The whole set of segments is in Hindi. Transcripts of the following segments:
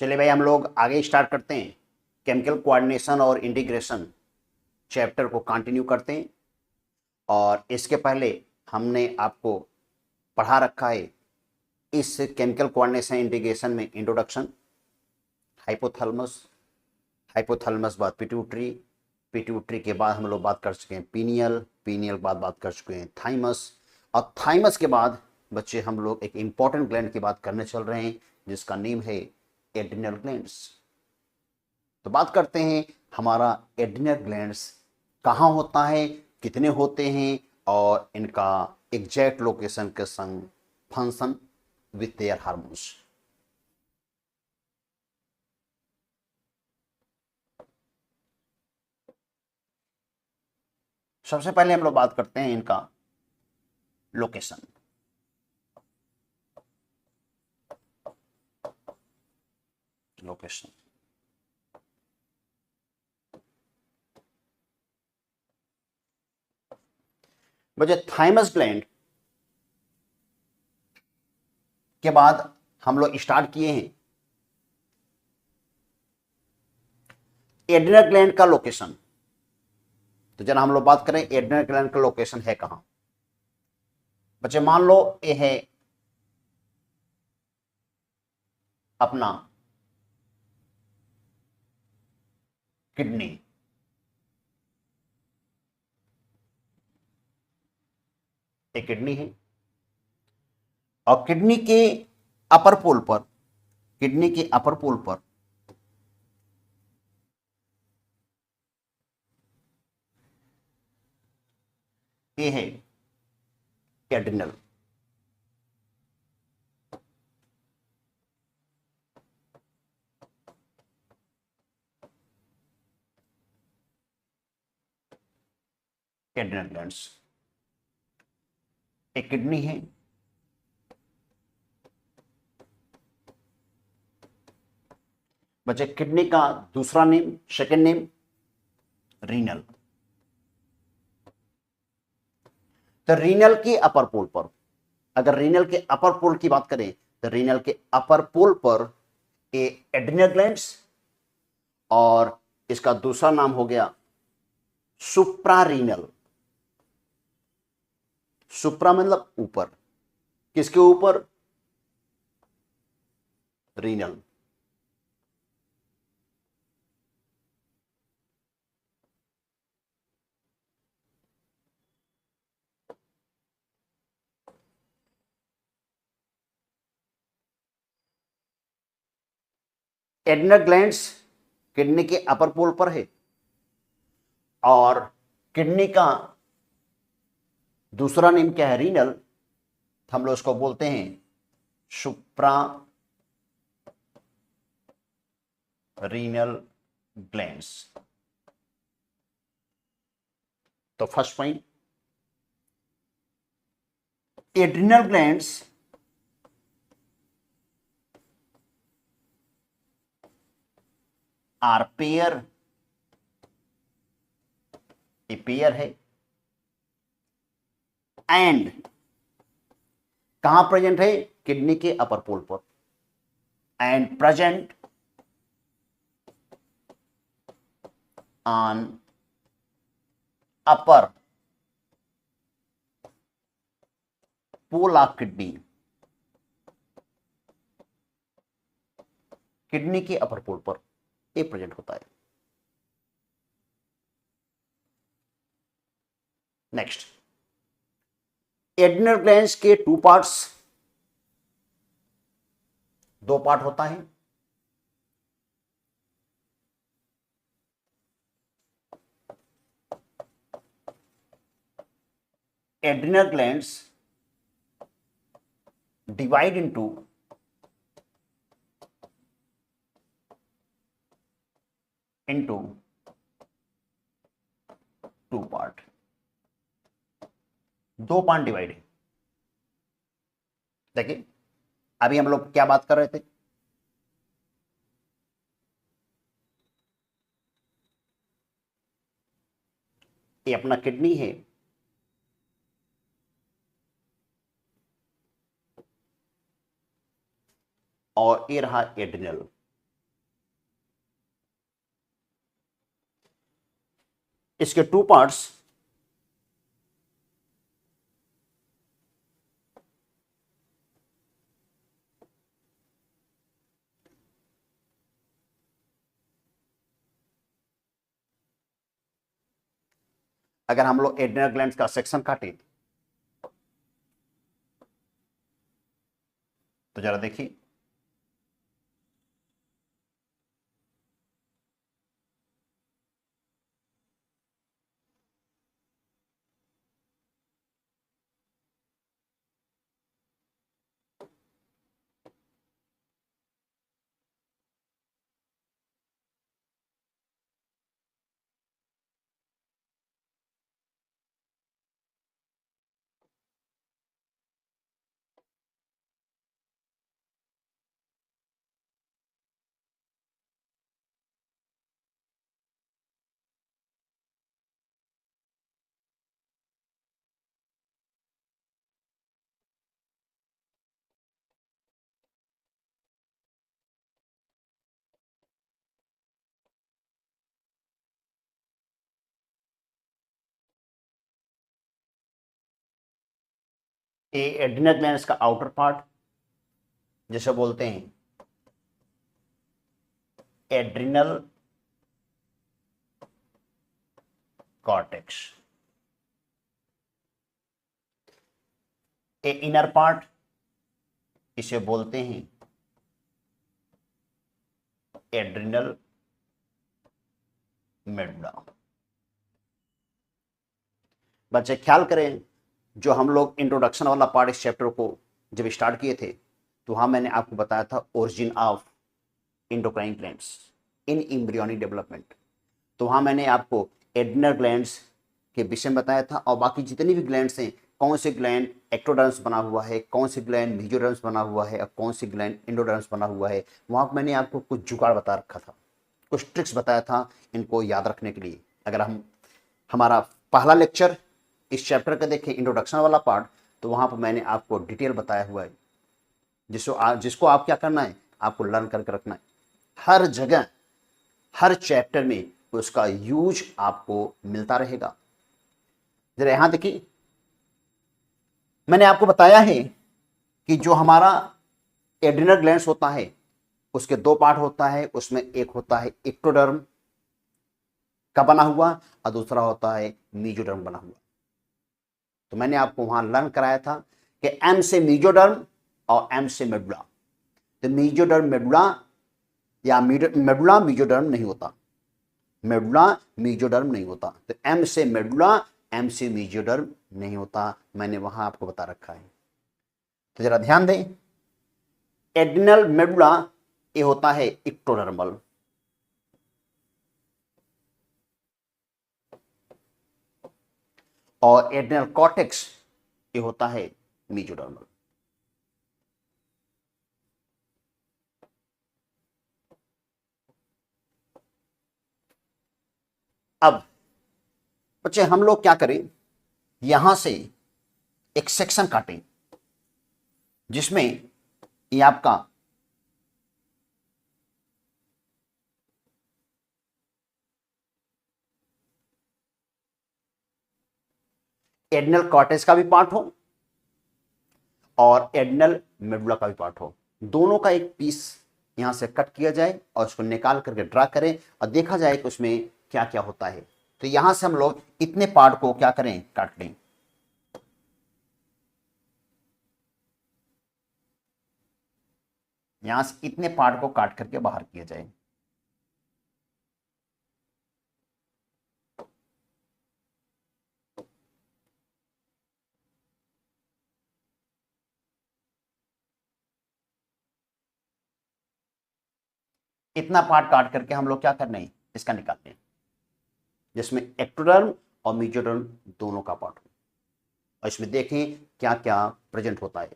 चलिए भाई, हम लोग आगे स्टार्ट करते हैं। केमिकल कोऑर्डिनेशन और इंटीग्रेशन चैप्टर को कंटिन्यू करते हैं। और इसके पहले हमने आपको पढ़ा रखा है इस केमिकल कोऑर्डिनेशन इंटीग्रेशन में इंट्रोडक्शन, हाइपोथैलेमस, हाइपोथैलेमस बाद पिट्यूटरी, पिट्यूटरी के बाद हम लोग बात कर चुके हैं पीनियल, पीनियल के बाद बात कर चुके हैं थाइमस, और थाइमस के बाद बच्चे हम लोग एक इंपॉर्टेंट ग्लैंड की बात करने चल रहे हैं जिसका नेम है एड्रिनल ग्लैंड्स। तो बात करते हैं हमारा एड्रिनल ग्लैंड्स कहाँ होता है, कितने होते हैं, और इनका एग्जैक्ट लोकेशन के संग फंक्शन विथ देयर हार्मोन्स। सबसे पहले हम लोग बात करते हैं इनका लोकेशन। लोकेशन बच्चे थाइमस ग्लैंड के बाद हम लोग स्टार्ट किए हैं एड्रिनल ग्लैंड का लोकेशन। तो जरा हम लोग बात करें एड्रिनल ग्लैंड का लोकेशन है कहां। बच्चे मान लो ये है अपना किडनी, एक किडनी है और किडनी के अपर पोल पर, किडनी के अपर पोल पर ये है एड्रिनल। एड्रिनल ग्लैंड्स एक किडनी है, बच्चे किडनी का दूसरा नेम, सेकंड नेम रीनल। तो रीनल के अपर पोल पर, अगर रीनल के अपर पोल की बात करें तो रीनल के अपर पोल पर ए एड्रिनल ग्लैंड्स, और इसका दूसरा नाम हो गया सुप्रारीनल। सुप्रा मतलब ऊपर, किसके ऊपर, रीनल। एड्रिनल ग्लैंड्स किडनी के अपर पोल पर है और किडनी का दूसरा नेम क्या है, रीनल। हम लोग इसको बोलते हैं सुप्रा रीनल ग्लैंड्स। तो first point, adrenal glands are pair, a pair है, एंड कहां प्रेजेंट है, किडनी के अपर पोल पर, and present on upper pole of kidney, kidney के अपर पोल पर ये प्रेजेंट होता है। नेक्स्ट, एड्रिनल ग्लैंड्स के टू पार्ट्स, दो पार्ट होता है। Adrenal glands divide into two part, दो पार्ट डिवाइड है। देखिए अभी हम लोग क्या बात कर रहे थे, ये अपना किडनी है और ये रहा एड्रिनल। इसके टू पार्ट्स, अगर हम लोग एड्रिनल ग्लैंड्स का सेक्शन काटें तो जरा देखिए, ये एड्रिनल ग्लैंड्स का आउटर पार्ट जिसे बोलते हैं adrenal cortex, a inner part इसे बोलते हैं एड्रिनल मेडुला। बच्चे ख्याल करें, जो हम लोग इंट्रोडक्शन वाला पार्ट इस चैप्टर को जब स्टार्ट किए थे तो वहां मैंने आपको बताया था origin of endocrine glands in embryonic development. तो वहां मैंने आपको एड्रिनल ग्लैंड्स के विषय में बताया था, और बाकी जितनी भी ग्लैंड्स हैं, कौन से ग्लैंड एक्टोडर्म्स बना हुआ है, कौन से ग्लैंड मेसोडर्म्स बना हुआ है और कौन से ग्लैंड एंडोडर्म्स बना हुआ है, वहां मैंने आपको कुछ जुगाड़ बता रखा था, कुछ ट्रिक्स बताया था इनको याद रखने के लिए। अगर हम हमारा पहला लेक्चर इस चैप्टर का देखें, इंट्रोडक्शन वाला पार्ट, तो वहां पर मैंने आपको डिटेल बताया हुआ है, जिसको आप क्या करना है, आपको लर्न करके रखना है। हर जगह हर चैप्टर में उसका यूज आपको मिलता रहेगा। जरा यहां देखिए, मैंने आपको बताया है कि जो हमारा एड्रिनल ग्लैंड्स होता है उसके दो पार्ट होता है, उसमें एक होता है एक्टोडर्म का बना हुआ और दूसरा होता है मेसोडर्म बना हुआ। तो मैंने आपको वहां लर्न कराया था कि एम से मेसोडर्म और एम से मेडुला। तो मेसोडर्म मेडुला या मेडुला मेसोडर्म नहीं होता, मेडुला मेसोडर्म नहीं होता। तो एम से मेडुला, एम से मेसोडर्म नहीं होता, मैंने वहां आपको बता रखा है। तो जरा ध्यान दें, एड्रिनल मेडुला ये होता है इक्टोडर्मल, और एड्रिनल कॉर्टेक्स ये होता है मेसोडर्मल। अब बच्चे हम लोग क्या करें, यहां से एक सेक्शन काटें जिसमें ये आपका एड्रिनल कॉर्टेक्स का भी पार्ट हो और एड्रिनल मेडुला का भी पार्ट हो, दोनों का एक पीस यहां से कट किया जाए और उसको निकाल करके ड्रा करें और देखा जाए कि उसमें क्या क्या होता है। तो यहां से हम लोग इतने पार्ट को क्या करें, काट लें। यहां से इतने पार्ट को काट करके बाहर किया जाए। इतना पार्ट काट करके हम लोग क्या करना है, इसका निकालते हैं, जिसमें एक्टोडर्म और मेसोडर्म दोनों का पार्ट हो, और इसमें देखें क्या क्या प्रेजेंट होता है।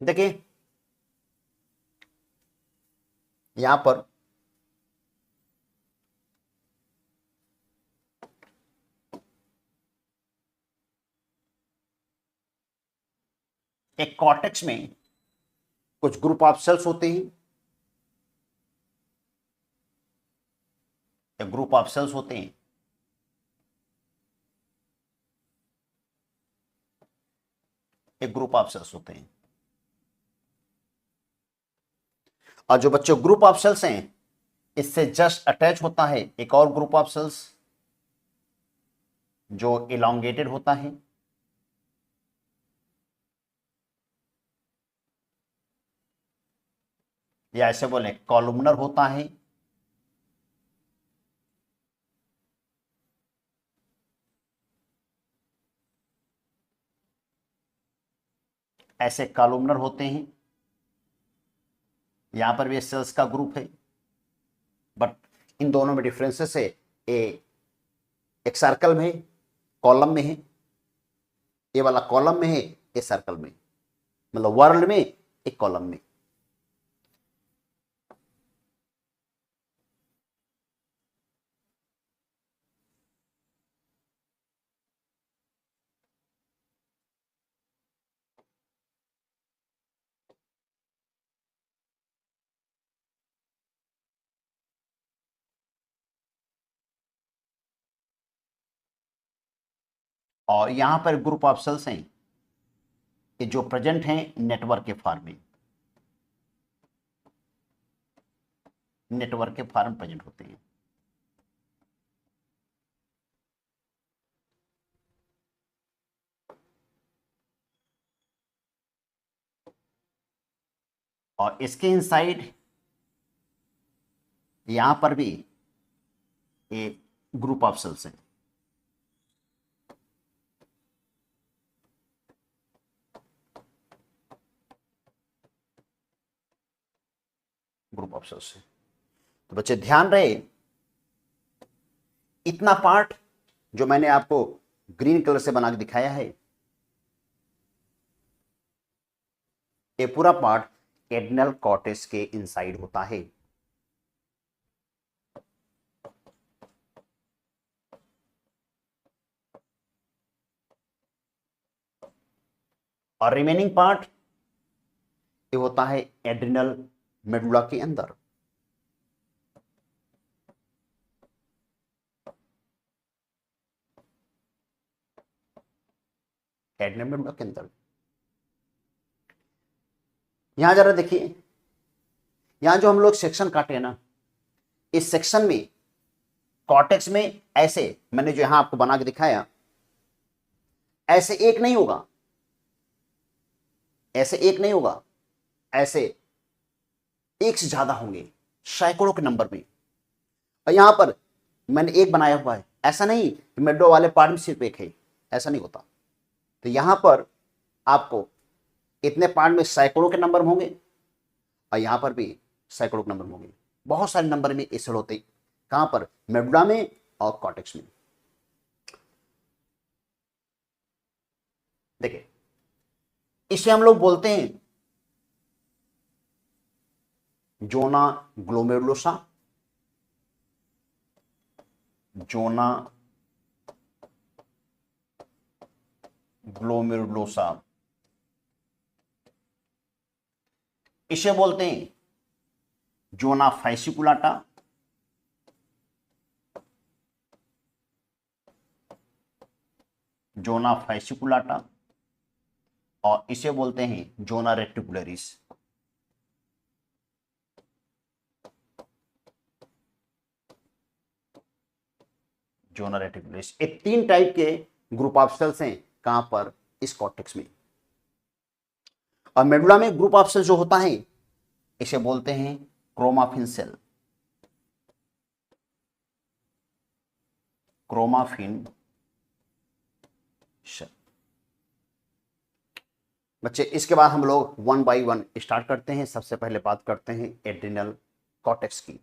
देखिए यहां पर एक कॉर्टेक्स में कुछ ग्रुप ऑफ सेल्स होते हैं, एक ग्रुप ऑफ सेल्स होते हैं, एक ग्रुप ऑफ सेल्स होते हैं। और जो बच्चों ग्रुप ऑफ सेल्स हैं, इससे जस्ट अटैच होता है एक और ग्रुप ऑफ सेल्स जो इलोंगेटेड होता है, या ऐसे बोले कॉलुमनर होता है। ऐसे कॉलुमनर होते हैं, यहां पर भी सेल्स का ग्रुप है, बट इन दोनों में डिफरेंसेस है। एक सर्कल में कॉलम में है, ये वाला कॉलम में है, ये सर्कल में, मतलब वर्ल्ड में एक कॉलम में। और यहां पर ग्रुप ऑफ सेल्स हैं कि जो प्रेजेंट हैं नेटवर्क के फॉर्म में, नेटवर्क के फॉर्म प्रेजेंट होते हैं। और इसके इनसाइड यहां पर भी एक ग्रुप ऑफ सेल्स है। ग्रुप ऑफ सेल्स है। तो बच्चे ध्यान रहे, इतना पार्ट जो मैंने आपको ग्रीन कलर से बना के दिखाया है, ये पूरा पार्ट एड्रिनल कॉर्टेक्स के इनसाइड होता है। और रिमेनिंग पार्ट ये होता है एड्रिनल मेडुला के अंदर। एड्रिनल मेडुला के अंदर यहां जरा देखिए, यहां जो हम लोग सेक्शन काटे हैं ना, इस सेक्शन में कॉर्टेक्स में ऐसे मैंने जो यहां आपको बना के दिखाया, ऐसे एक नहीं होगा, ऐसे एक नहीं होगा, ऐसे एक से ज्यादा होंगे, सैकड़ों के नंबर में। और यहां पर मैंने एक बनाया हुआ है, ऐसा नहीं कि मेडो वाले पार्ट में सिर्फ एक है, ऐसा नहीं होता। तो यहां पर आपको इतने पार्ट में सैकड़ों के नंबर होंगे, और यहां पर भी सैकड़ों के नंबर होंगे, बहुत सारे नंबर में इस होते। कहां पर? मेडुला में और कॉर्टेक्स में। देखिए, इसे हम लोग बोलते हैं जोना ग्लोमेरुलोसा, जोना ग्लोमेरुलोसा। इसे बोलते हैं जोना फैसिकुलाटा, जोना फैसिकुलाटा, और इसे बोलते हैं जोना रेटिकुलरिस। जोना रेटिकुलरिस, ये तीन टाइप के ग्रुप ऑफ सेल्स हैं। कहां पर? इस कॉर्टेक्स में। और मेडुला में ग्रुप ऑफ सेल जो होता है, इसे बोलते हैं क्रोमाफिन सेल, क्रोमाफिन सेल। बच्चे, इसके बाद हम लोग वन बाय वन स्टार्ट करते हैं। सबसे पहले बात करते हैं एड्रिनल कॉर्टेक्स की।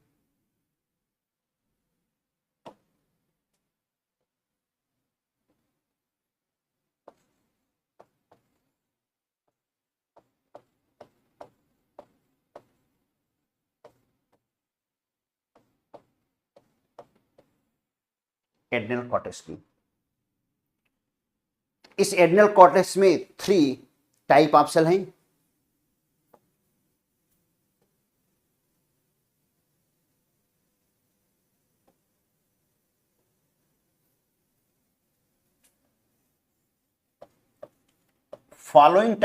एड्रिनल कॉर्टेक्स की, इस एड्रिनल कॉर्टेक्स में 3 टाइप ऑफ सेल हैं following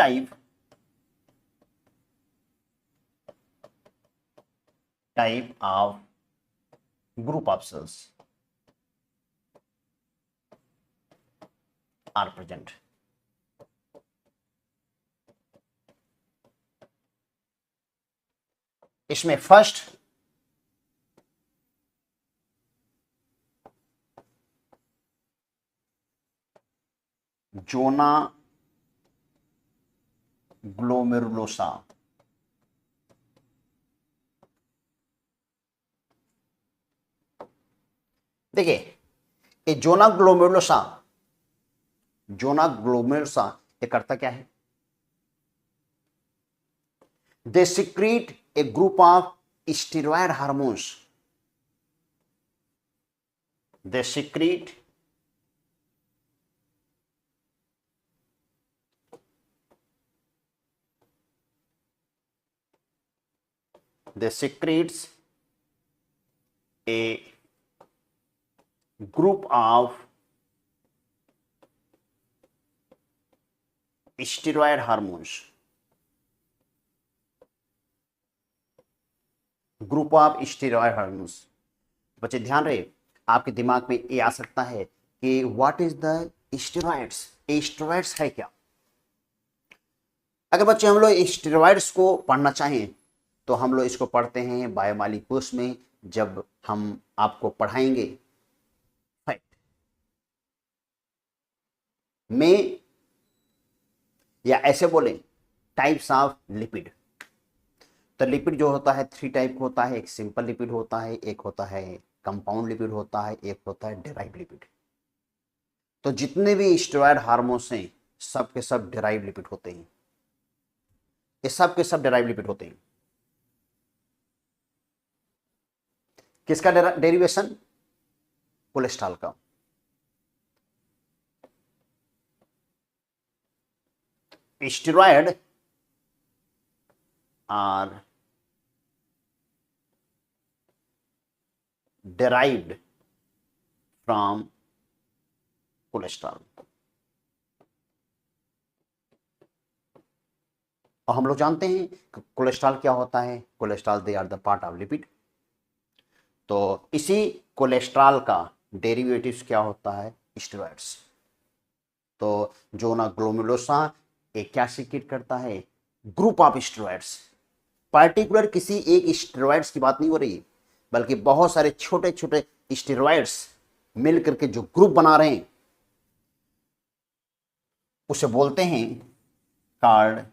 type of group of cells are present. इसमें फर्स्ट जोना ग्लोमेरुलोसा, देखिए ये जोना ग्लोमेरुलोसा ये करता क्या है? They secrete A group of steroid hormones, they secrete they secretes a group of steroid hormones, group of steroid hormones. बच्चे ध्यान रहे, आपके दिमाग में ये आ सकता है कि what is the steroids, steroids है क्या? अगर बच्चे हम लोग स्टेरॉइड्स को पढ़ना चाहें तो हम लोग इसको पढ़ते हैं बायोमॉलिक्यूल्स में, जब हम आपको पढ़ाएंगे फैक्ट में, या ऐसे बोले टाइप्स ऑफ लिपिड। तो लिपिड जो होता है 3 टाइप होता है, एक सिंपल लिपिड होता है, एक होता है कंपाउंड लिपिड होता है, एक होता है डेराइव लिपिड। तो जितने भी स्टेरॉयड हार्मोन्स हैं सब के सब डेराइव लिपिड होते हैं, ये सब के सब डेराइव लिपिड होते हैं। किसका डेरिवेशन? कोलेस्ट्रॉल का। Steroid are derived from cholesterol. और हम लोग जानते हैं कि कोलेस्ट्रॉल क्या होता है। Cholesterol they are the part of lipid. तो इसी कोलेस्ट्रॉल का डेरिवेटिव्स क्या होता है? स्टेरॉइड्स। तो जोना ग्लोमेरुलोसा ये क्या सीक्रेट करता है? Group of steroids. पार्टिकुलर किसी एक स्टेरॉइड्स की बात नहीं हो रही, बल्कि बहुत सारे छोटे छोटे स्टेरॉइड्स मिल करके जो ग्रुप बना रहे हैं उसे बोलते हैं कार्ड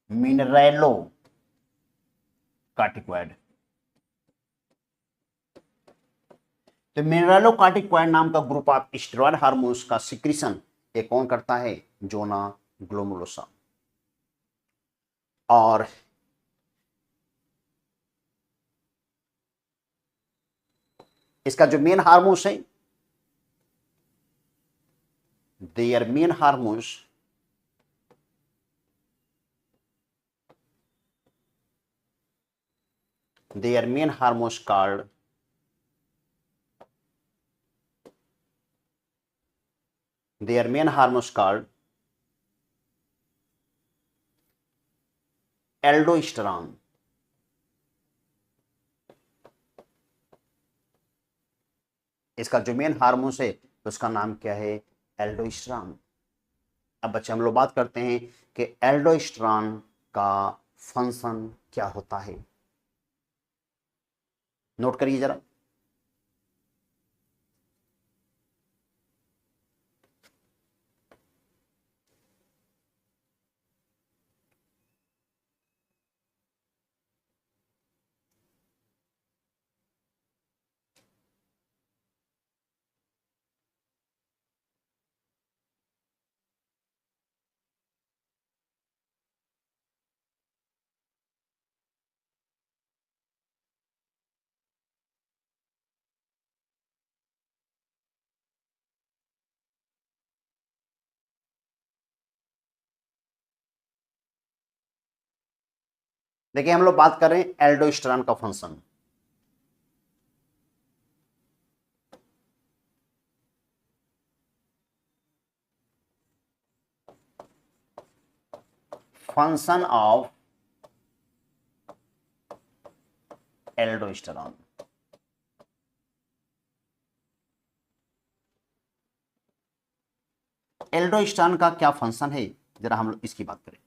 मिनरेलो कार्टिकॉइड। तो मिनरेलो कार्टिकॉइड नाम का ग्रुप ऑफ स्टेरॉयड हार्मोन्स का सिक्रीशन ये कौन करता है? Zona glomerulosa. और इसका जो मेन हार्मोन्स है, their main hormones called their main hormones called aldosterone. इसका जो मेन हार्मोन्स है उसका नाम क्या है? एल्डोस्टेरॉन। अब बच्चे हम लोग बात करते हैं कि एल्डोस्टेरॉन का फंक्शन क्या होता है। नोट करिए जरा। देखिए हम लोग बात कर रहे हैं एल्डोस्टेरॉन का function. Function of aldosterone. Aldosterone का क्या फंक्शन है, जरा हम लोग इसकी बात करें।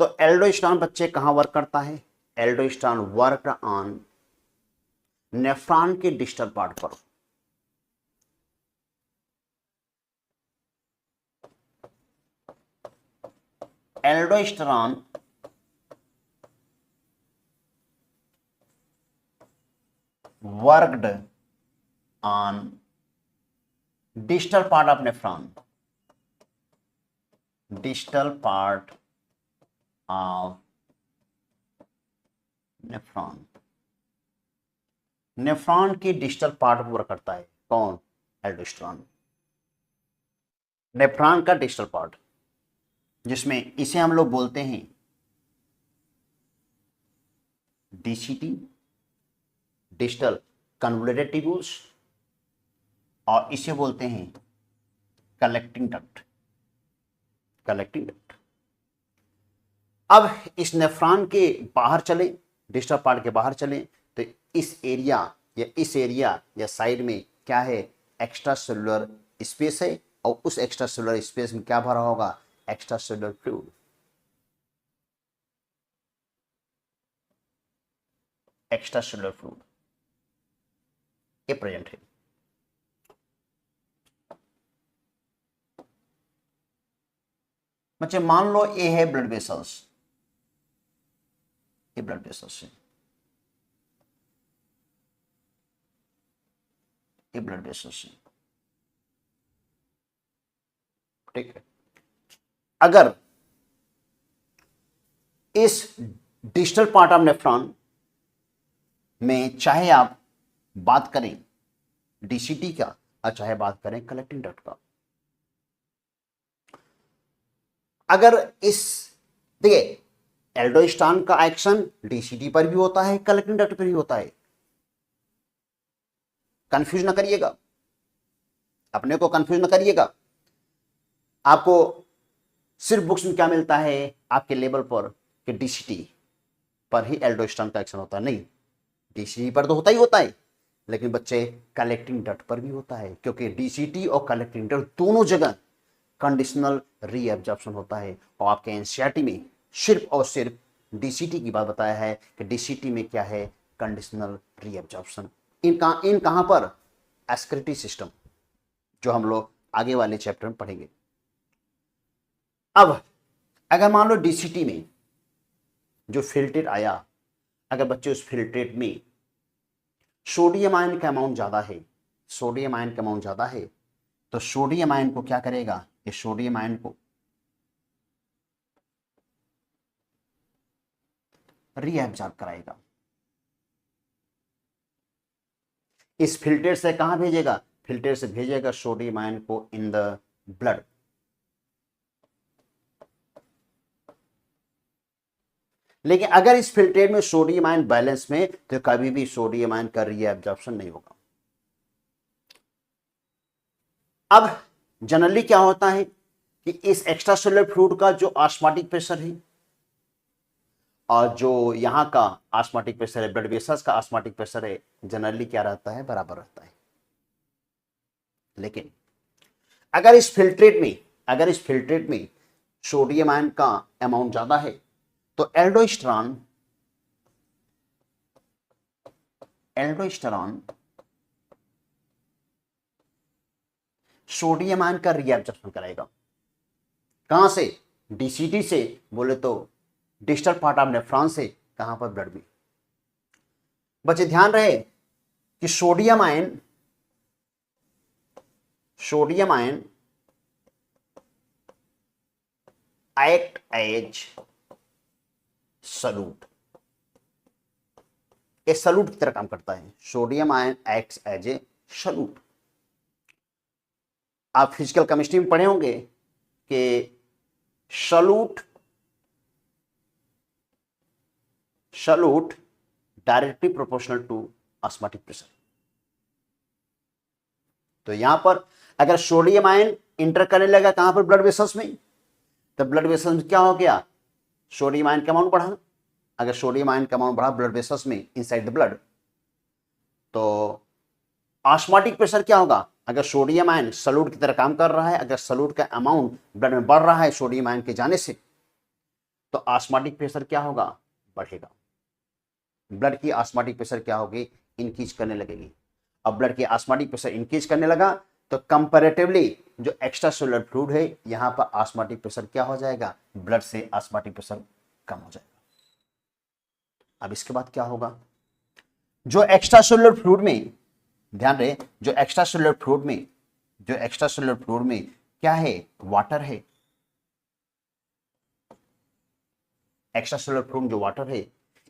तो एल्डोस्टेरॉन बच्चे कहां वर्क करता है? एल्डोस्टेरॉन वर्क ऑन नेफ्रॉन के डिस्टल पार्ट पर। Aldosterone worked on distal part of nephron, distal part of nephron, nephron की डिस्टल पार्ट पर वर्क करता है कौन? एल्डोस्टेरॉन। नेफ्रॉन का डिस्टल पार्ट, जिसमें इसे हम लोग बोलते हैं डीसीटी, डिस्टल कन्वोल्यूटेड ट्यूब्यूल्स, और इसे बोलते हैं कलेक्टिंग डक्ट। Collecting duct. अब इस नेफ्रॉन के बाहर चले, डिस्टल पार्ट के बाहर चले, तो इस एरिया या साइड में क्या है? एक्स्ट्रा सेलुलर स्पेस है, और उस एक्स्ट्रा सेलुलर स्पेस में क्या भरा होगा? Extra cellular fluid. Extra cellular fluid ये प्रेजेंट है। बच्चे मान लो ये है ब्लड वेसल्स, ये ब्लड वेसल्स है, ये ब्लड वेसल्स है, ठीक है। अगर इस डिस्टल पार्ट ऑफ नेफ्रॉन में चाहे आप बात करें डीसीटी का और चाहे बात करें कलेक्टिंग डक्ट का, अगर इस देखिए एल्डोस्टेरॉन का एक्शन डीसीटी पर भी होता है, कलेक्टिंग डक्ट पर भी होता है। कंफ्यूज ना करिएगा, अपने को कंफ्यूज ना करिएगा। आपको सिर्फ बुक्स में क्या मिलता है आपके लेवल पर कि डीसीटी पर ही एल्डोस्टेरॉन का एक्शन होता है, नहीं, डीसीटी पर तो होता ही होता है, लेकिन बच्चे कलेक्टिंग डक्ट पर भी होता है, क्योंकि डीसीटी और कलेक्टिंग डक्ट दोनों जगह कंडीशनल रीएब्जॉर्प्शन होता है। और आपके एनसीईआरटी में सिर्फ और सिर्फ डीसीटी की बात बताया है कि डीसीटी में क्या है? Conditional reabsorption. इन कहां पर? एस्क्रिटी सिस्टम, जो हम लोग आगे वाले चैप्टर में पढ़ेंगे। अब अगर मान लो डीसीटी में जो फिल्ट्रेट आया, अगर बच्चे उस फिल्ट्रेट में सोडियम आयन का अमाउंट ज्यादा है, सोडियम आयन का अमाउंट ज्यादा है, तो सोडियम आयन को क्या करेगा? ये सोडियम आयन को रीएब्जॉर्ब कराएगा। इस फिल्टर से कहां भेजेगा? फिल्टर से भेजेगा सोडियम आयन को इन द ब्लड। लेकिन अगर इस फिल्ट्रेट में सोडियम आयन बैलेंस में, तो कभी भी सोडियम आयन का रीएब्जॉर्प्शन नहीं होगा। अब जनरली क्या होता है कि इस एक्स्ट्रा सेलुलर फ्लूइड का जो ऑस्मोटिक प्रेशर है और जो यहां का ऑस्मोटिक प्रेशर है, ब्लड वेसल्स का ऑस्मोटिक प्रेशर है, जनरली क्या रहता है? बराबर रहता है। लेकिन अगर इस फिल्ट्रेट में सोडियम आयन का अमाउंट ज्यादा है, तो एल्डोस्टेरॉन सोडियम आयन का रीएब्जॉर्प्शन कराएगा। कहां से? डीसीटी से, बोले तो डिस्टल पार्ट ऑफ नेफ्रॉन से, कहां पर? ब्लड में। बच्चे ध्यान रहे कि sodium ion act as solute, ये सल्यूट की तरह काम करता है। Sodium ion acts as a solute. आप फिजिकल केमिस्ट्री में पढ़े होंगे कि solute solute directly proportional to osmotic pressure. तो यहां पर अगर सोडियम आयन इंटर करने लगा कहां पर, ब्लड वेसल्स में, तो ब्लड वेसल्स में क्या हो गया, सोडियम आयन का अमाउंट बढ़ा। अगर सोडियम आयन का अमाउंट बढ़ा ब्लड वेसल्स में इनसाइड द ब्लड, तो ऑस्मोटिक प्रेशर क्या होगा, अगर सोडियम आयन सॉल्यूट की तरह काम कर रहा है, अगर सॉल्यूट का अमाउंट ब्लड में बढ़ रहा है सोडियम आयन के जाने से, तो ऑस्मोटिक प्रेशर क्या होगा, बढ़ेगा। ब्लड की ऑस्मोटिक प्रेशर क्या होगी, इंक्रीज करने लगेगी। अब ब्लड की ऑस्मोटिक प्रेशर इंक्रीज करने लगा तो कंपैरेटिवली जो एक्स्ट्रा सेलुलर फ्लूइड है यहां पर ऑस्मोटिक प्रेशर क्या हो जाएगा, ब्लड से ऑस्मोटिक प्रेशर कम हो जाएगा। अब इसके बाद क्या होगा, जो एक्स्ट्रा सेलुलर फ्लूइड में, ध्यान रहे, जो एक्स्ट्रा सेलुलर फ्लूइड में, जो एक्स्ट्रा सेलुलर फ्लूइड में क्या है, वाटर है। एक्स्ट्रा सेलुलर फ्लूइड जो वाटर है,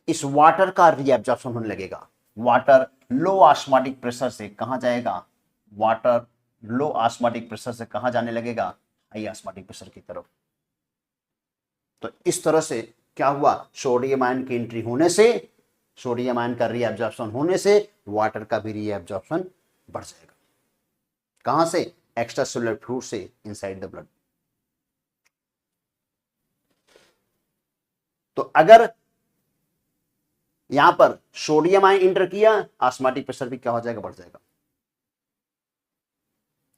इस वाटर का रीएब्जॉर्प्शन होने लगेगा। वाटर लो ऑस्मोटिक प्रेशर से कहां जाएगा, वाटर लो ऑस्मोटिक प्रेशर से कहां जाने लगेगा, हाई ऑस्मोटिक प्रेशर की तरफ। तो इस तरह से क्या हुआ, सोडियम आयन की एंट्री होने से, सोडियम आयन का रीएब्जॉर्प्शन होने से वाटर का भी रीएब्जॉर्प्शन बढ़ जाएगा। कहां से, एक्स्ट्रा सेलुलर फ्लूइड से इनसाइड द ब्लड। तो अगर यहां पर सोडियम आयन इंटर किया, ऑस्मोटिक प्रेशर भी क्या हो जाएगा, बढ़ जाएगा।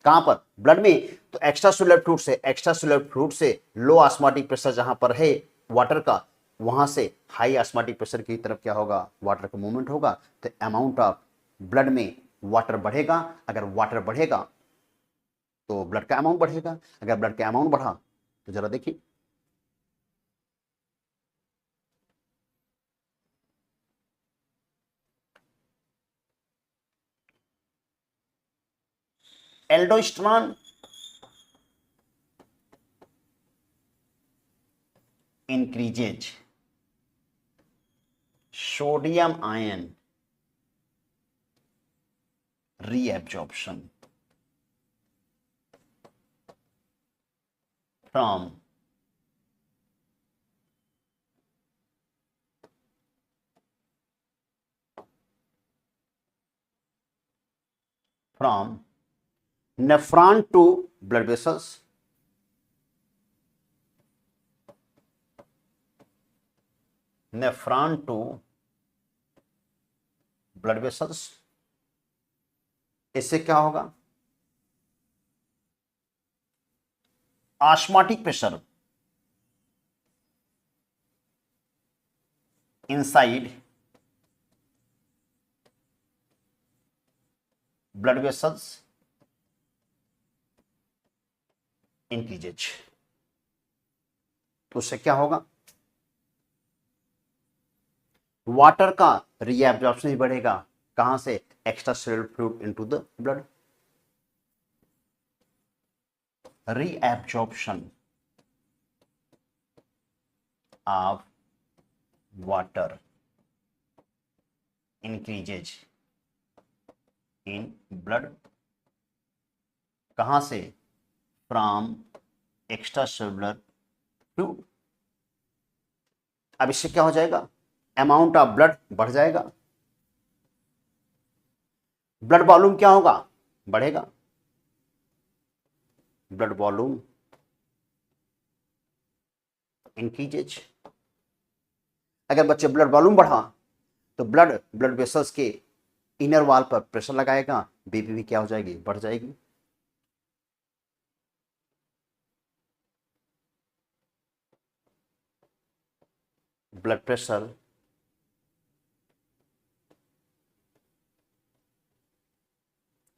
कहां पर, ब्लड में। तो एक्स्ट्रा सेलुलर फ्लूइड से, एक्स्ट्रा सेलुलर फ्लूइड से लो ऑस्मोटिक प्रेशर जहां पर है वाटर का, वहां से हाई ऑस्मोटिक प्रेशर की तरफ क्या होगा, वाटर का मूवमेंट होगा। तो अमाउंट ऑफ ब्लड में वाटर बढ़ेगा। अगर वाटर बढ़ेगा तो ब्लड का अमाउंट बढ़ेगा। अगर ब्लड का अमाउंट बढ़ा तो जरा देखिए, aldosterone increases sodium ion reabsorption from nephron to blood vessels, nephron to blood vessels। इससे क्या होगा, osmotic pressure inside blood vessels increases. तो उससे क्या होगा, वाटर का रीएब्जॉर्प्शन ही बढ़ेगा। कहां से, extra cellular fluid into the blood. Reabsorption of water increases in blood. कहां से, फ्रॉम एक्स्ट्रा सेलुलर फ्लूइड। अब इससे क्या हो जाएगा, अमाउंट ऑफ ब्लड बढ़ जाएगा। ब्लड वॉल्यूम क्या होगा, बढ़ेगा। Blood volume increases. अगर बच्चे ब्लड वॉल्यूम बढ़ा तो ब्लड वेसल्स के इनर वॉल पर प्रेशर लगाएगा, बीपी भी क्या हो जाएगी, बढ़ जाएगी। Blood pressure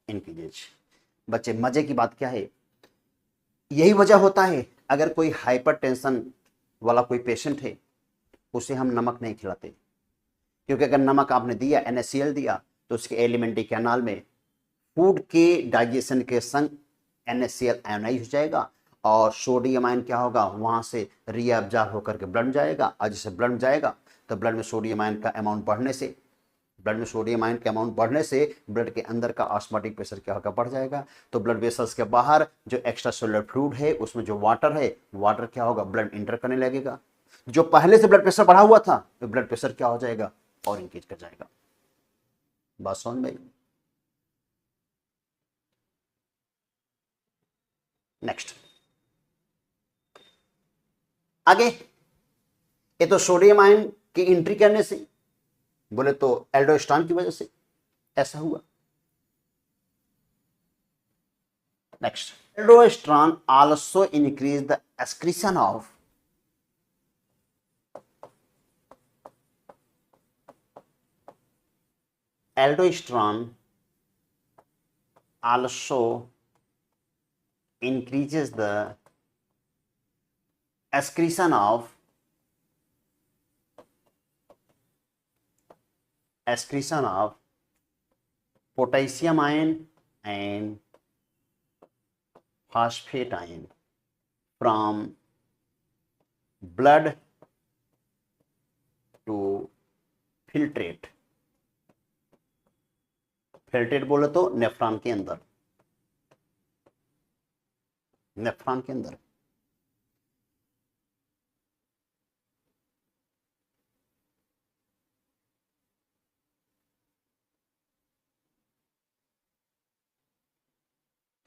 increases. बच्चे मजे की बात क्या है, यही वजह होता है अगर कोई हाइपरटेंशन वाला कोई पेशेंट है उसे हम नमक नहीं खिलाते, क्योंकि अगर नमक आपने दिया, NaCl दिया, तो उसके एलिमेंट्री कैनाल में फूड के डाइजेशन के संग NaCl आयोनाइज हो जाएगा और सोडियम आयन क्या होगा, वहां से रीअब्जॉर्ब होकर के ब्लड में जाएगा। और जैसे ब्लड में जाएगा तो ब्लड में सोडियम आयन का अमाउंट बढ़ने से, ब्लड में सोडियम आयन के अमाउंट बढ़ने से ब्लड के अंदर का ऑस्मोटिक प्रेशर क्या होगा, बढ़ जाएगा। तो ब्लड वेसल्स के बाहर जो एक्स्ट्रा सेलुलर फ्लूइड है उसमें जो वाटर है, वाटर क्या होगा, ब्लड इंटर करने लगेगा। जो पहले से ब्लड प्रेशर बढ़ा हुआ था वो ब्लड प्रेशर क्या हो जाएगा, और इंक्रीज कर जाएगा। बात समझ में आई? नेक्स्ट आगे, ये तो सोडियम आयन की एंट्री करने से, बोले तो एल्डोस्टेरोन की वजह से ऐसा हुआ। Next, aldosterone also increase the excretion of aldosterone also increases the excretion of potassium ion and phosphate ion from blood to filtrate। Filtrate बोले तो नेफ्रॉन के अंदर, नेफ्रॉन के अंदर।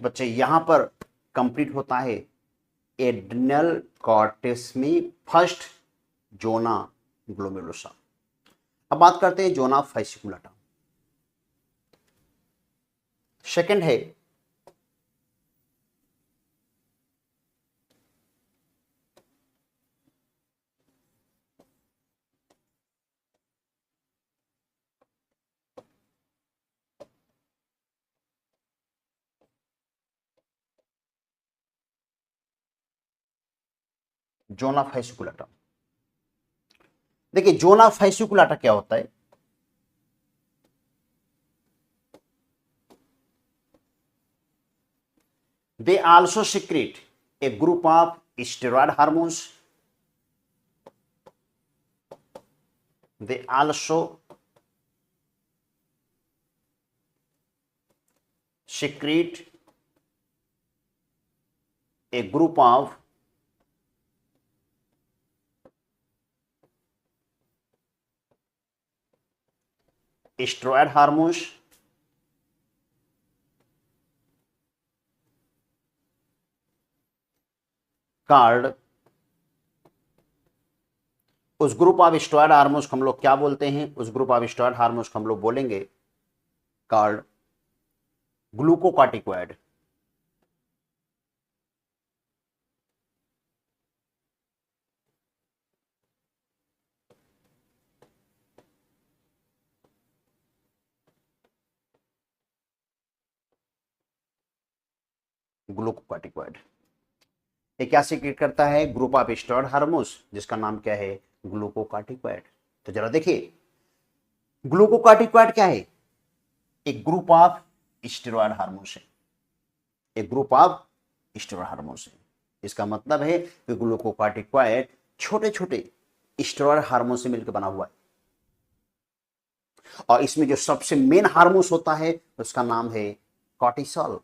बच्चे यहां पर कंप्लीट होता है adrenal cortex first zona glomerulosa. अब बात करते हैं जोना फैसिकुलाटा। सेकंड है जोना फैसिकुलाटा। देखिए जोना फैसिकुलाटा क्या होता है, they also secrete a group of steroid hormones। They also secrete a group of steroid hormones called, उस ग्रुप ऑफ स्टेरॉयड हार्मोन्स को हम लोग क्या बोलते हैं, उस ग्रुप ऑफ स्टेरॉयड हार्मोन्स को हम लोग बोलेंगे कॉल्ड ग्लूकोकॉर्टिकॉइड। ग्लूकोकॉर्टिकॉइड ये क्या सीक्रेट करता है, ग्रुप ऑफ स्टेरॉयड हार्मोन्स जिसका नाम क्या है, ग्लूकोकॉर्टिकॉइड। तो जरा देखिए ग्लूकोकॉर्टिकॉइड क्या है, एक ग्रुप ऑफ स्टेरॉयड हार्मोन्स है, एक ग्रुप ऑफ स्टेरॉयड हार्मोन्स है। इसका मतलब है कि ग्लूकोकॉर्टिकॉइड छोटे छोटे स्टेरॉयड हार्मोन से मिलकर बना हुआ है, और इसमें जो सबसे मेन हार्मोन्स होता है उसका नाम है cortisol.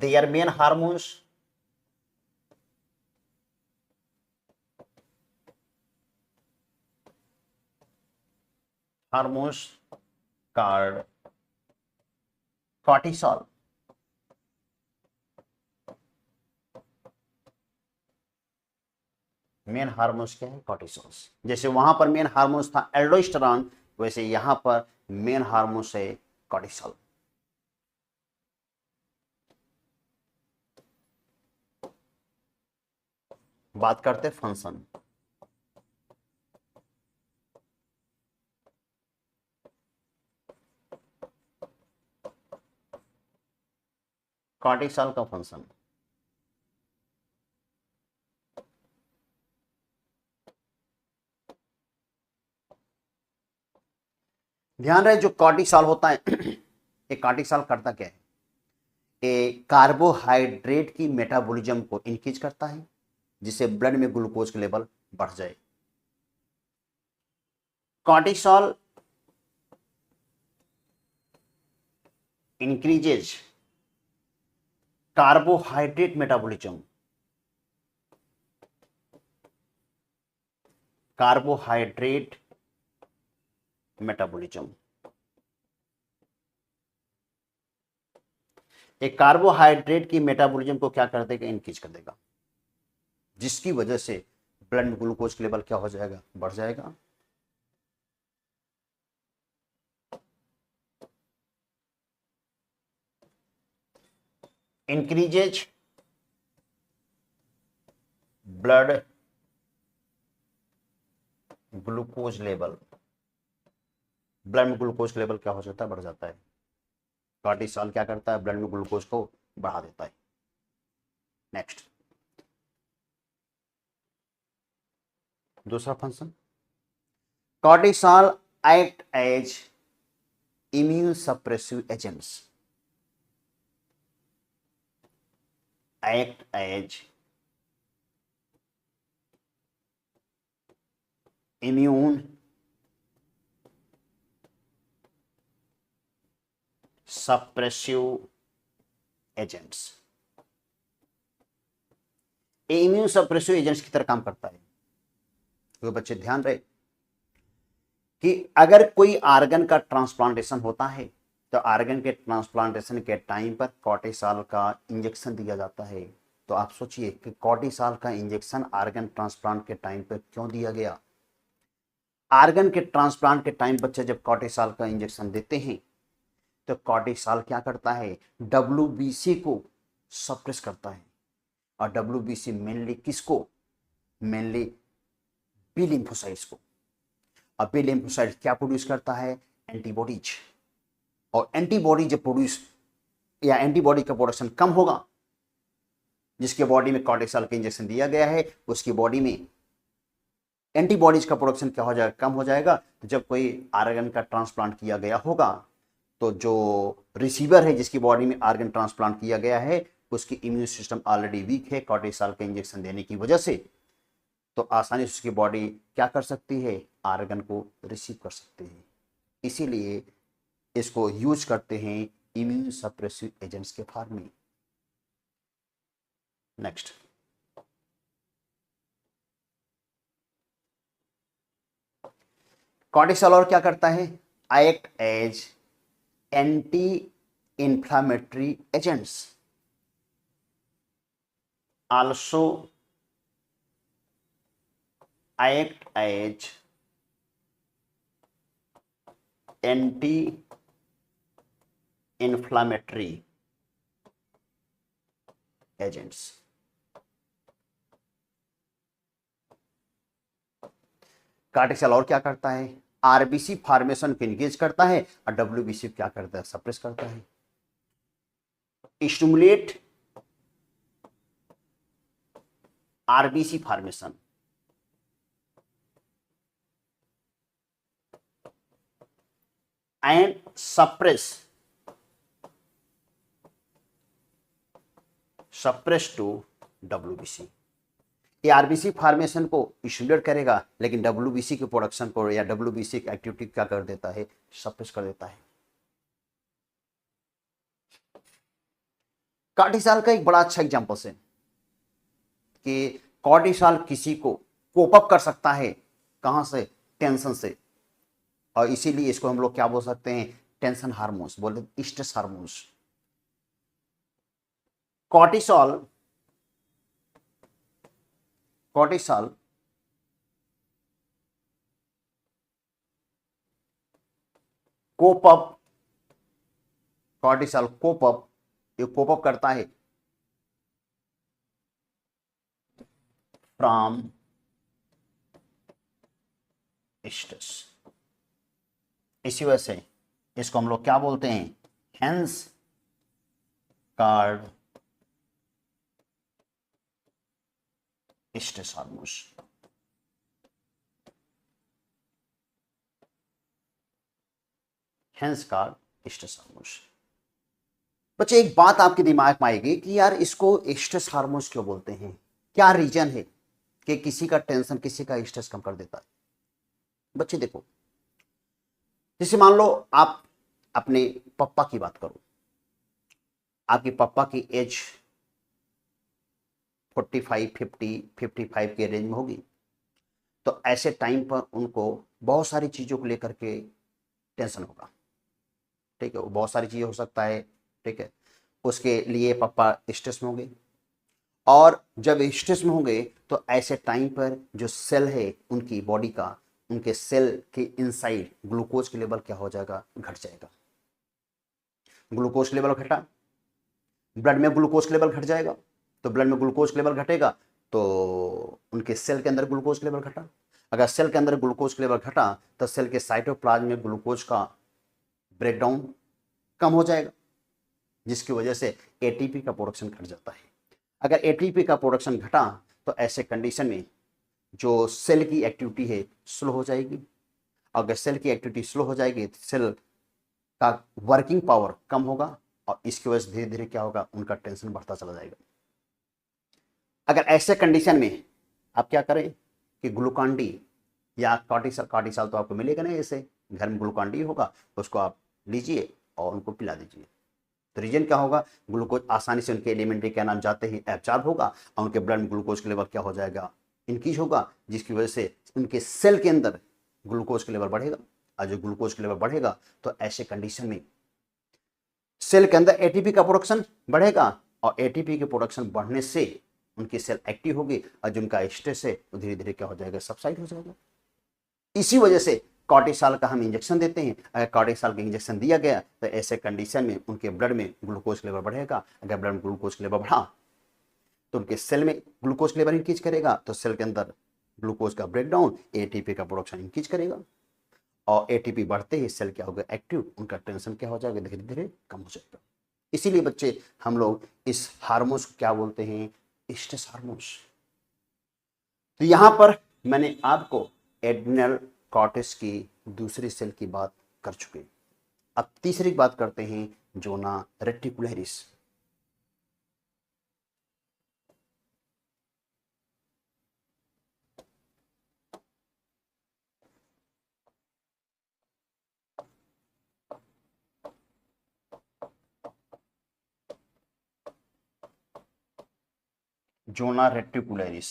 Their main hormones called cortisol। Main hormones क्या है, कॉर्टिसोल। जैसे वहां पर मेन हार्मोन्स था एल्डोस्टेरॉन, वैसे यहां पर मेन हार्मोन्स है कॉर्टिसोल। बात करते फंक्शन। कॉर्टिसोल का फंक्शन, ध्यान रहे जो कॉर्टिसोल होता है ये कॉर्टिसोल करता क्या है, ये कार्बोहाइड्रेट की मेटाबॉलिज्म को इंक्रीज करता है जिससे ब्लड में ग्लूकोज के लेवल बढ़ जाए। Cortisol increases carbohydrate metabolism, carbohydrate metabolism. एक कार्बोहाइड्रेट की मेटाबॉलिज्म को क्या कर देगा, इंक्रीज कर देगा, जिसकी वजह से ब्लड में ग्लूकोज का लेवल क्या हो जाएगा, बढ़ जाएगा। Increases blood glucose level, blood में ग्लूकोज लेवल क्या हो जाता है, बढ़ जाता है। कॉर्टिसोल क्या करता है, ब्लड में ग्लूकोज को बढ़ा देता है। नेक्स्ट, दूसरा function, cortisol act as immune suppressive agents, act as immune suppressive agents. Immune suppressive agents की तरह काम करता है। तो बच्चे ध्यान रहे कि अगर कोई आर्गन का ट्रांसप्लांटेशन होता है तो आर्गन के ट्रांसप्लांटेशन के टाइम पर कॉर्टिसोल का इंजेक्शन दिया जाता है। तो आप सोचिए कि कॉर्टिसोल का इंजेक्शन आर्गन ट्रांसप्लांट के टाइम पर क्यों दिया गया। आर्गन के ट्रांसप्लांट के टाइम बच्चे जब कॉर्टिसोल का इंजेक्शन देते हैं तो कॉर्टिसोल क्या करता है, डब्ल्यूबीसी को सप्रेस करता है। और डब्ल्यूबीसी मेनली किसको, मेनली बी लिम्फोसाइट्स को। और बी लिम्फोसाइट क्या प्रोड्यूस करता है, एंटीबॉडीज। और एंटीबॉडी जब प्रोड्यूस या एंटीबॉडी का प्रोडक्शन कम होगा, जिसके बॉडी में कॉर्टिसोल का इंजेक्शन दिया गया है उसकी बॉडी में एंटीबॉडीज का प्रोडक्शन क्या हो जाएगा, कम हो जाएगा। तो जब कोई आर्गन का ट्रांसप्लांट किया गया होगा तो जो रिसीवर है जिसकी बॉडी में आर्गन ट्रांसप्लांट किया गया है उसकी इम्यून सिस्टम ऑलरेडी वीक है कॉर्टिसोल का इंजेक्शन देने की वजह से, तो आसानी से उसकी बॉडी क्या कर सकती है, आर्गन को रिसीव कर सकती है। इसीलिए इसको यूज करते हैं इम्यून सप्रेसिव एजेंट्स के फॉर्म में। नेक्स्ट, कॉर्टिसोल और क्या करता है, act as anti inflammatory agents, also act as anti-inflammatory agents। Cortisol और क्या करता है, आरबीसी फॉर्मेशन को इंगेज करता है और डब्ल्यूबीसी क्या करता है, सप्रेस करता है। Stimulate RBC formation and suppress to WBC. ये आरबीसी फॉर्मेशन को स्टिमुलेट करेगा लेकिन डब्ल्यूबीसी के प्रोडक्शन को या डब्ल्यूबीसी की एक्टिविटी क्या कर देता है, सप्रेस कर देता है। कॉर्टिसोल का एक बड़ा अच्छा एग्जांपल है कि कॉर्टिसोल किसी को कोप अप कर सकता है, कहां से, टेंशन से। और इसीलिए इसको हम लोग क्या बोल सकते हैं, टेंशन हार्मोन्स, बोले stress hormones. Cortisol cope up, cortisol cope up, ये कोप अप करता है फ्रॉम स्ट्रेस। इसी वजह से इसको हम लोग क्या बोलते हैं, hence called stress hormones. Hence called stress hormones. बच्चे एक बात आपके दिमाग में आएगी कि यार इसको स्ट्रेस हार्मोन्स क्यों बोलते हैं, क्या रीजन है कि किसी का टेंशन किसी का स्ट्रेस कम कर देता है। बच्चे देखो, जैसे मान लो आप अपने पापा की बात करो, आपके पापा की एज 45, 50, 55 के रेंज में होगी, तो ऐसे टाइम पर उनको बहुत सारी चीज़ों को लेकर के टेंशन होगा। ठीक है, वो बहुत सारी चीज़ें हो सकता है। ठीक है, उसके लिए पापा स्ट्रेस में होंगे, और जब स्ट्रेस में होंगे तो ऐसे टाइम पर जो सेल है उनकी बॉडी का, उनके सेल के इनसाइड ग्लूकोज के लेवल क्या हो जाएगा, घट जाएगा। ग्लूकोज लेवल घटा, ब्लड में ग्लूकोज लेवल घट जाएगा, तो ब्लड में ग्लूकोज लेवल घटेगा तो उनके सेल के अंदर ग्लूकोज लेवल घटा। अगर सेल के अंदर ग्लूकोज लेवल घटा तो सेल के साइटोप्लाज्म में ग्लूकोज का ब्रेकडाउन कम हो जाएगा, जिसकी वजह से एटीपी का प्रोडक्शन घट जाता है। अगर एटीपी का प्रोडक्शन घटा तो ऐसे कंडीशन में जो सेल की एक्टिविटी है स्लो हो जाएगी। अगर सेल की एक्टिविटी स्लो हो जाएगी तो सेल का वर्किंग पावर कम होगा, और इसकी वजह से धीरे धीरे क्या होगा, उनका टेंशन बढ़ता चला जाएगा। अगर ऐसे कंडीशन में आप क्या करें कि ग्लूकान डी या कार्टिसोल, कार्टिसोल तो आपको मिलेगा नहीं, ऐसे घर में ग्लूकान डी होगा, उसको आप लीजिए और उनको पिला दीजिए। तो रीजन क्या होगा, ग्लूकोज आसानी से उनके एलिमेंट्री क्या नाम जाते ही एब्जॉर्ब होगा, और उनके ब्लड में ग्लूकोज का लेवल क्या हो जाएगा, इंक्रीज होगा, जिसकी वजह से उनके सेल के अंदर ग्लूकोज का लेवल बढ़ेगा। और जो ग्लूकोज का लेवल बढ़ेगा तो ऐसे कंडीशन में सेल के अंदर एटीपी का प्रोडक्शन बढ़ेगा, और एटीपी के प्रोडक्शन बढ़ने से उनकी सेल एक्टिव होगी, और जो उनका स्ट्रेस है वो धीरे धीरे क्या हो जाएगा, सबसाइड हो जाएगा। इसी वजह से कॉर्टिसोल का हम इंजेक्शन देते हैं। अगर कॉर्टिसोल का इंजेक्शन दिया गया तो ऐसे कंडीशन में उनके ब्लड में ग्लूकोज लेवल बढ़ेगा। अगर ब्लड में ग्लूकोज लेवल बढ़ा तो उनके सेल में ग्लूकोज लेवल इंक्रीज करेगा, तो सेल के अंदर ग्लूकोज का ब्रेकडाउन एटीपी का प्रोडक्शन इंक्रीज करेगा, और एटीपी बढ़ते ही सेल क्या होगा, एक्टिव, उनका टेंशन क्या हो जाएगा, धीरे धीरे कम हो जाएगा। इसीलिए बच्चे हम लोग इस हार्मोन्स को क्या बोलते हैं, स्ट्रेस हार्मोन्स। तो यहां पर मैंने आपको एड्रिनल कॉर्टेक्स की दूसरी सेल की बात कर चुके। अब तीसरी बात करते हैं, जोना रेटिकुलरिस। जोना रेटिकुलरिस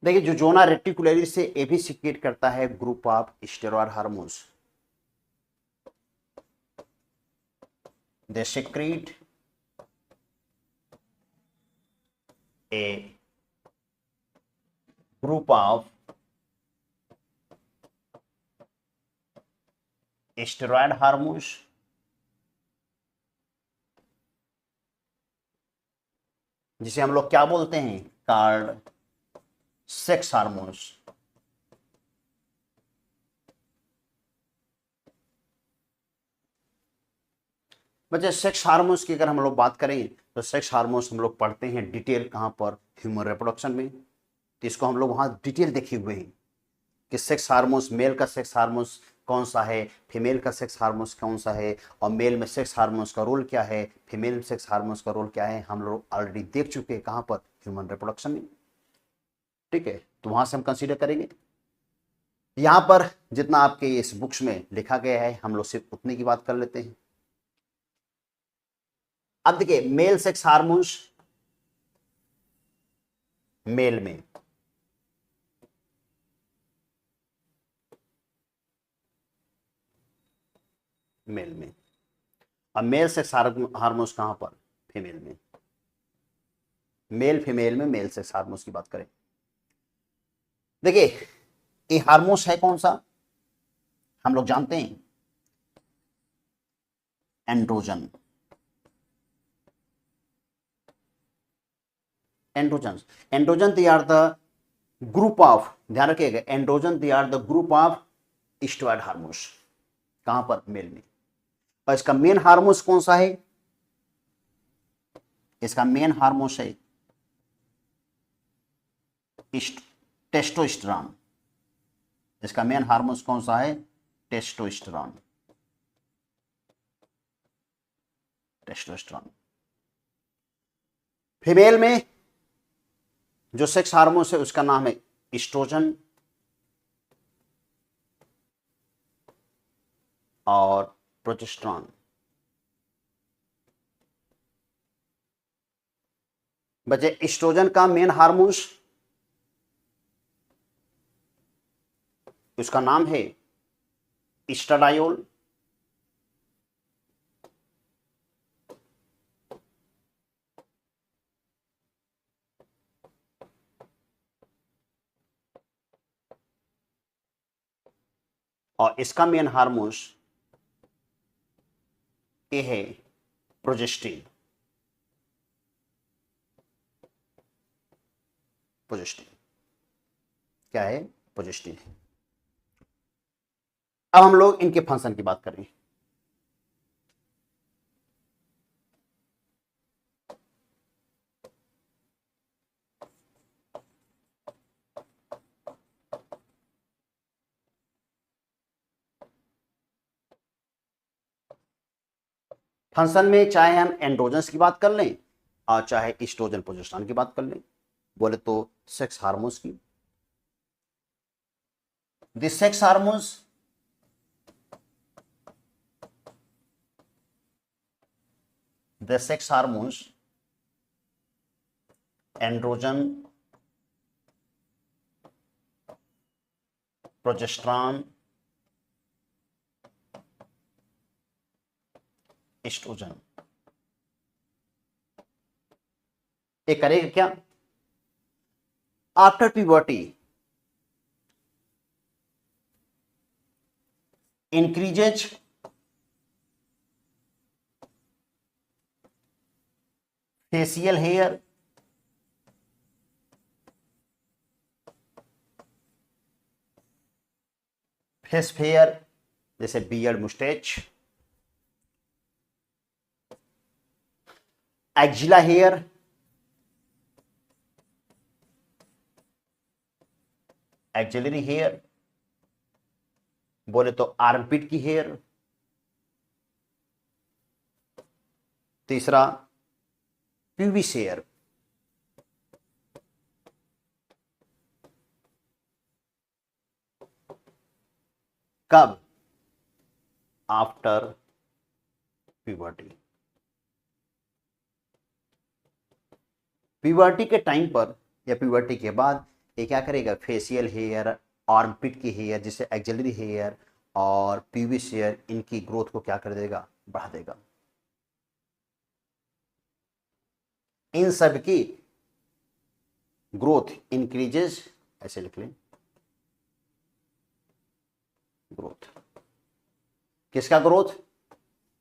देखिए, जो जोना रेटिकुलरिस से ये भी सिक्रेट करता है group of steroid hormones. They secrete a group of steroid hormones जिसे हम लोग क्या बोलते हैं, कॉल्ड सेक्स हार्मोन्स। बच्चे, सेक्स हार्मोन्स की अगर हम लोग बात करें तो सेक्स हार्मोन्स हम लोग पढ़ते हैं डिटेल कहां पर, ह्यूमन रिप्रोडक्शन में। तो इसको हम लोग वहां डिटेल देखे हुए हैं कि सेक्स हार्मोन्स, मेल का सेक्स हार्मोन्स कौन सा है, फीमेल का सेक्स हार्मोन्स कौन सा है, और मेल में सेक्स हार्मोन्स का रोल क्या है, फीमेल में सेक्स हार्मोन्स का रोल क्या है, हम लोग ऑलरेडी देख चुके हैं कहां पर, ह्यूमन रिप्रोडक्शन में। ठीक है, तो वहां से हम कंसीडर करेंगे। यहां पर जितना आपके इस बुक्स में लिखा गया है हम लोग सिर्फ उतने की बात कर लेते हैं। अब देखिए, मेल सेक्स हार्मोन्स मेल में, मेल में, और मेल सेक्स हार्मोन्स कहां पर, फीमेल में। मेल फीमेल में मेल सेक्स हार्मोन्स की बात करें, देखिए ये हार्मोन्स है कौन सा, हम लोग जानते हैं androgen. Androgen, androgen they are the group of, ध्यान रखिएगा, androgen they are the group of steroid hormones. कहां पर, मेल में। और इसका मेन हार्मोन्स कौन सा है, इसका मेन हार्मोन्स है टेस्टोस्टेरोन। इसका मेन हार्मोन्स कौन सा है, टेस्टोस्टेरोन। टेस्टोस्टेरोन। फीमेल में जो सेक्स हार्मोन्स है उसका नाम है ईस्ट्रोजन, और प्रोजेस्टेरॉन। बचे एस्ट्रोजन का मेन हार्मोन्स, उसका नाम है एस्ट्राडायोल। और इसका मेन हार्मोन्स ये है प्रोजेस्टिन। प्रोजेस्टिन क्या है? प्रोजेस्टिन है। अब हम लोग इनके फंक्शन की बात करें। फंक्शन में चाहे हम एंड्रोजन्स की बात कर लें और चाहे ईस्ट्रोजन प्रोजेस्टेरॉन की बात कर लें, बोले तो सेक्स हार्मोन्स की। The sex hormones the sex hormones androgen, progesterone, estrogen, ये करेगा क्या? After puberty increases facial hair, face hair जैसे beard, moustache, axilla hair, axillary hair, बोले तो आर्मपिट की हेयर। तीसरा प्यूबिस हेयर, कब? After puberty. प्यूबर्टी के टाइम पर या प्यूबर्टी के बाद ये क्या करेगा? फेशियल हेयर, आर्मपिट की हेयर जिसे एक्जिलरी हेयर और प्यूबिस हेयर, इनकी ग्रोथ को क्या कर देगा? बढ़ा देगा। इन सब की ग्रोथ इंक्रीजेस, ऐसे लिख लें, ग्रोथ। किसका growth?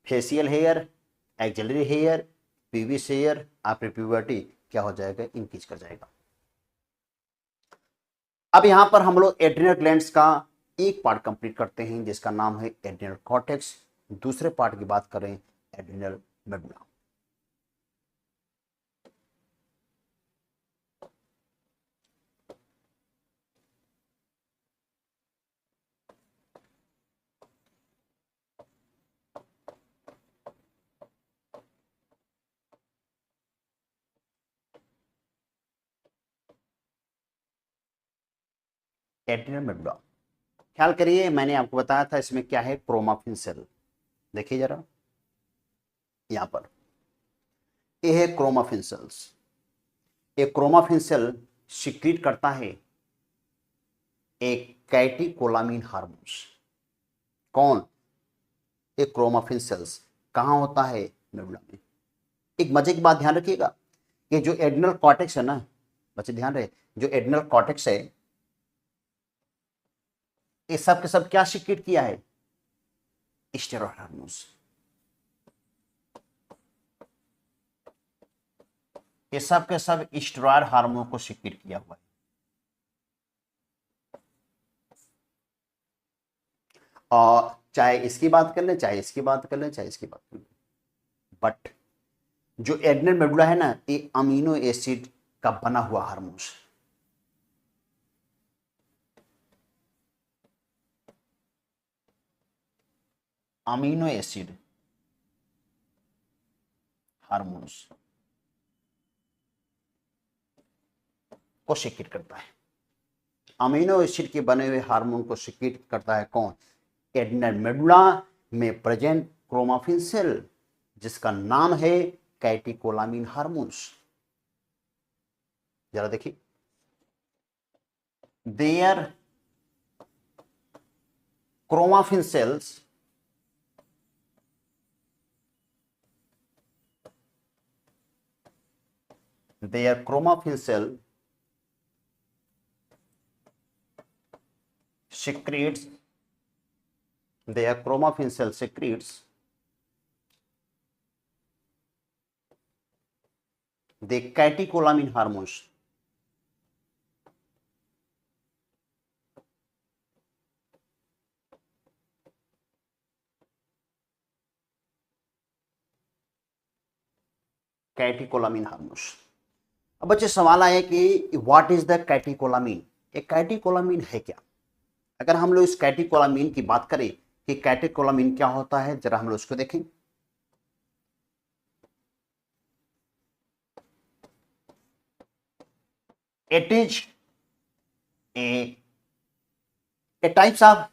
Facial hair, axillary hair, pubis hair after puberty क्या हो जाएगा? इंक्रीज कर जाएगा। अब यहां पर हम लोग एड्रिनल ग्लैंड्स का एक पार्ट कंप्लीट करते हैं जिसका नाम है एड्रिनल कॉर्टेक्स। दूसरे पार्ट की बात करें एड्रिनल मेडुला। एड्रिनल मेडुला ख्याल करिए, मैंने आपको बताया था इसमें क्या है? Chromaffin cell. देखिए जरा यहां पर, ये है क्रोमाफिन सेल्स। ये क्रोमाफिन सेल सिक्रीट करता है एक कैटिकोलामीन हार्मोन्स। कौन? ये क्रोमाफिन सेल्स कहां होता है? मेडुला में। एक मजे की बात ध्यान रखिएगा, ये जो एड्रिनल कॉर्टेक्स है ना बच्चे, ध्यान रहे, जो एड्रिनल कॉर्टेक्स है ये सब के सब क्या सिक्रीट किया है? Steroid hormones. ये सब के सब स्टेरॉइड हार्मोन को सिक्रीट किया हुआ है। और चाहे इसकी बात कर ले, चाहे इसकी बात कर ले, चाहे इसकी बात कर ले, बट जो एड्रिनल मेडुला है ना, ये अमीनो एसिड का बना हुआ हार्मोन्स। अमीनो एसिड हार्मोन्स को सिक्रीट करता है। अमीनो एसिड के बने हुए हार्मोन को सिक्रीट करता है कौन? Adrenal medulla. में प्रेजेंट क्रोमाफिन सेल जिसका नाम है कैटिकोलामिन हार्मोन्स। जरा देखिए, there chromaffin cells their chromaffin cell secretes their chromaffin cell secretes the catecholamine hormones। Catecholamine hormones. अब बच्चे सवाल आया कि व्हाट इज द कैटिकोलामिन, ये कैटिकोलामिन है क्या। अगर हम लोग इस कैटिकोलामिन की बात करें कि कैटिकोलामिन क्या होता है, जरा हम लोग उसको देखें। It is a types of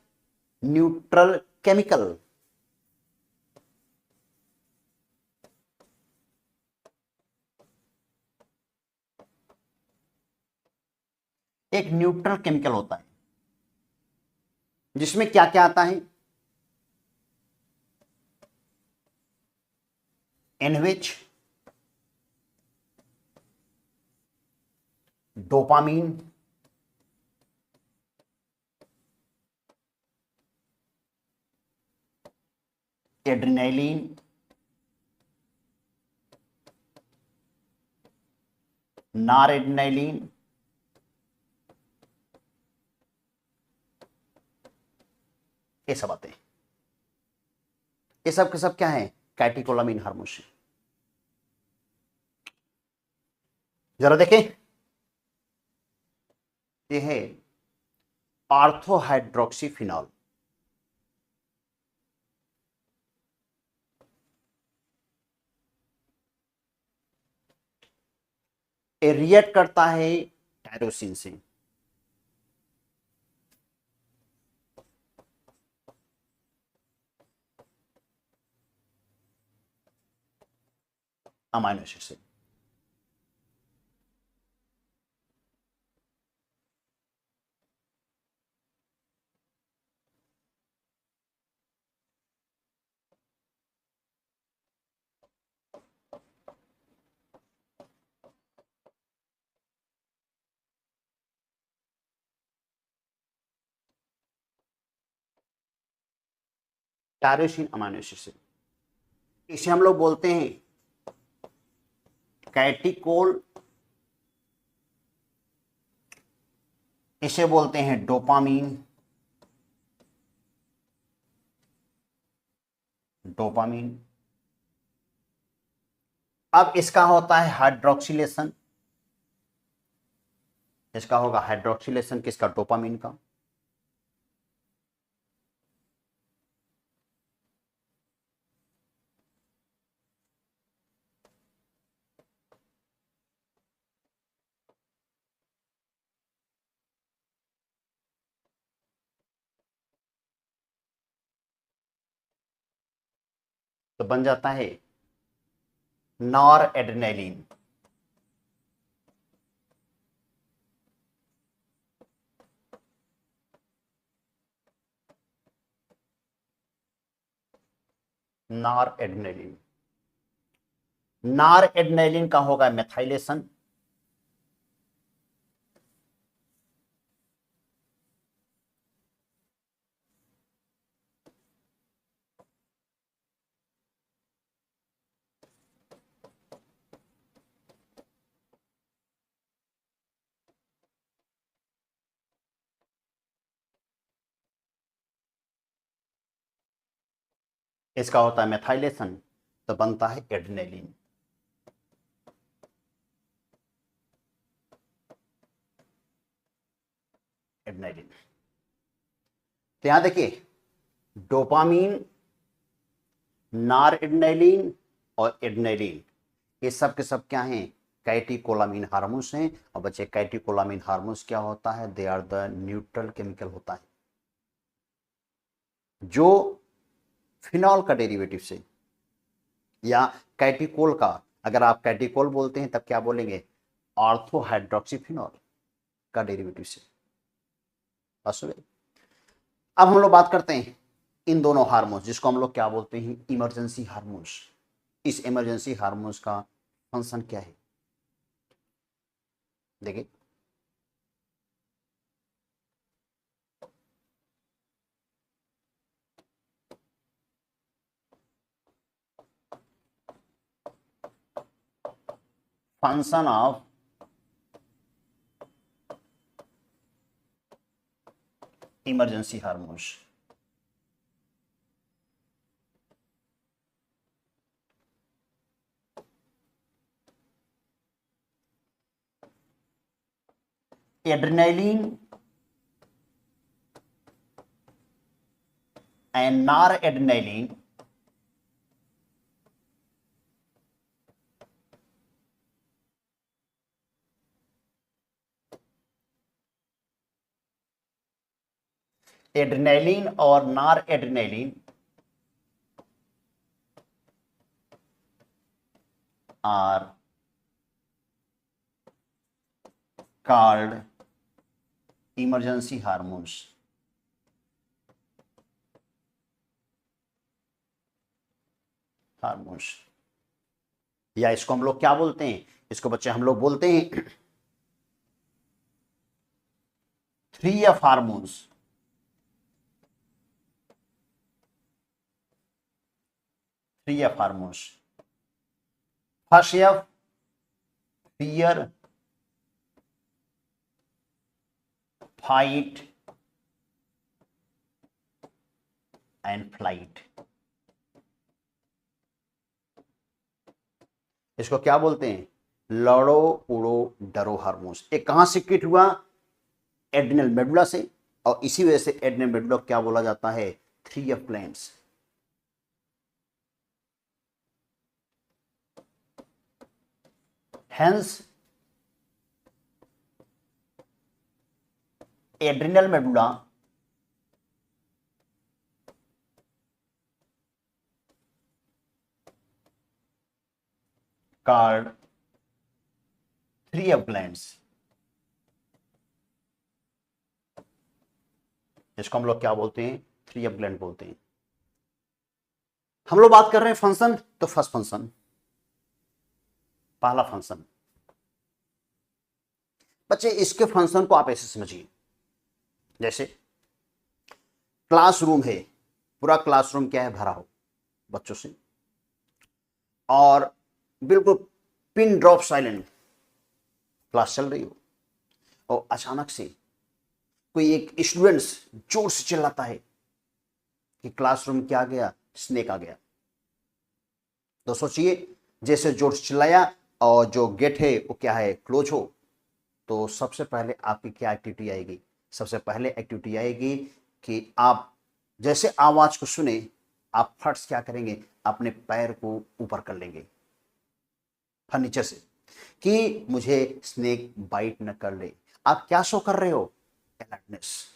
neutral chemical एक न्यूट्रल केमिकल होता है जिसमें क्या क्या आता है, इन विच डोपामीन, एड्रेनालिन, नॉरएड्रेनालिन, ये सब आते हैं। ये सब के सब क्या है, कैटिकोलामिन हार्मोन्स। जरा देखें, ये है ऑर्थोहाइड्रोक्सीफिनॉल। ये रिएक्ट करता है टायरोसिन से। अमाइनो एसिड से। टायरोसिन अमाइनो एसिड से। इसे हम लोग बोलते हैं कैटिकोल, इसे बोलते हैं डोपामीन, डोपामीन। अब इसका होता है हाइड्रोक्सिलेशन, इसका होगा हाइड्रोक्सिलेशन किसका, डोपामीन का। तो बन जाता है नॉरएड्रेनालिन। नॉरएड्रेनालिन, नॉरएड्रेनालिन का होगा मेथाइलेशन, इसका होता है मेथाइलेशन, तो बनता है एड्रेनालिन। एड्रेनालिन। तो यहां देखिए, डोपामीन, नॉरएड्रेनालिन और एड्रेनालिन, ये सब के सब क्या हैं, कैटिकोलामिन हार्मोन्स हैं। और बच्चे कैटिकोलामिन हार्मोन्स क्या होता है, they are the neutral chemical होता है जो फिनॉल का डेरिवेटिव से, या कैटिकोल का, अगर आप कैटिकोल बोलते हैं तब क्या बोलेंगे, ऑर्थो हाइड्रोक्सीफिनॉल का डेरिवेटिव से। बस हुए। अब हम लोग बात करते हैं इन दोनों हार्मोन्स, जिसको हम लोग क्या बोलते हैं, इमरजेंसी हार्मोन्स। इस इमरजेंसी हार्मोन्स का फंक्शन क्या है, देखिए। Function of emergency hormones. Adrenaline and noradrenaline adrenaline और noradrenaline are called emergency hormones। Hormones, या इसको हम लोग क्या बोलते हैं, इसको बच्चे हम लोग बोलते हैं 3F hormones. 3F hormones. First F fear, fight and flight. इसको क्या बोलते हैं, लड़ो उड़ो डरो हार्मोन्स। एक कहां से किट हुआ, एड्रिनल मेडुला से, और इसी वजह से एड्रिनल मेडुला क्या बोला जाता है, 3F glands. Hence adrenal medulla called 3F glands। इसको हम लोग क्या बोलते हैं, 3F ग्लैंड बोलते हैं। हम लोग बात कर रहे हैं फंक्शन, तो फर्स्ट फंक्शन, पहला फंक्शन बच्चे, इसके फंक्शन को आप ऐसे समझिए, जैसे क्लासरूम है, पूरा क्लासरूम क्या है, भरा हो बच्चों से, और बिल्कुल पिन ड्रॉप साइलेंट क्लास चल रही हो, और अचानक से कोई एक स्टूडेंट्स जोर से चिल्लाता है कि क्लासरूम क्या आ गया, स्नेक आ गया। तो सोचिए, जैसे जोर से चिल्लाया और जो गेट है वो क्या है, क्लोज हो, तो सबसे पहले आपकी क्या एक्टिविटी आएगी, सबसे पहले एक्टिविटी आएगी कि आप जैसे आवाज को सुने, आप फट से क्या करेंगे, अपने पैर को ऊपर कर लेंगे फर्नीचर से, कि मुझे स्नेक बाइट न कर ले। आप क्या शो कर रहे हो, अलर्टनेस।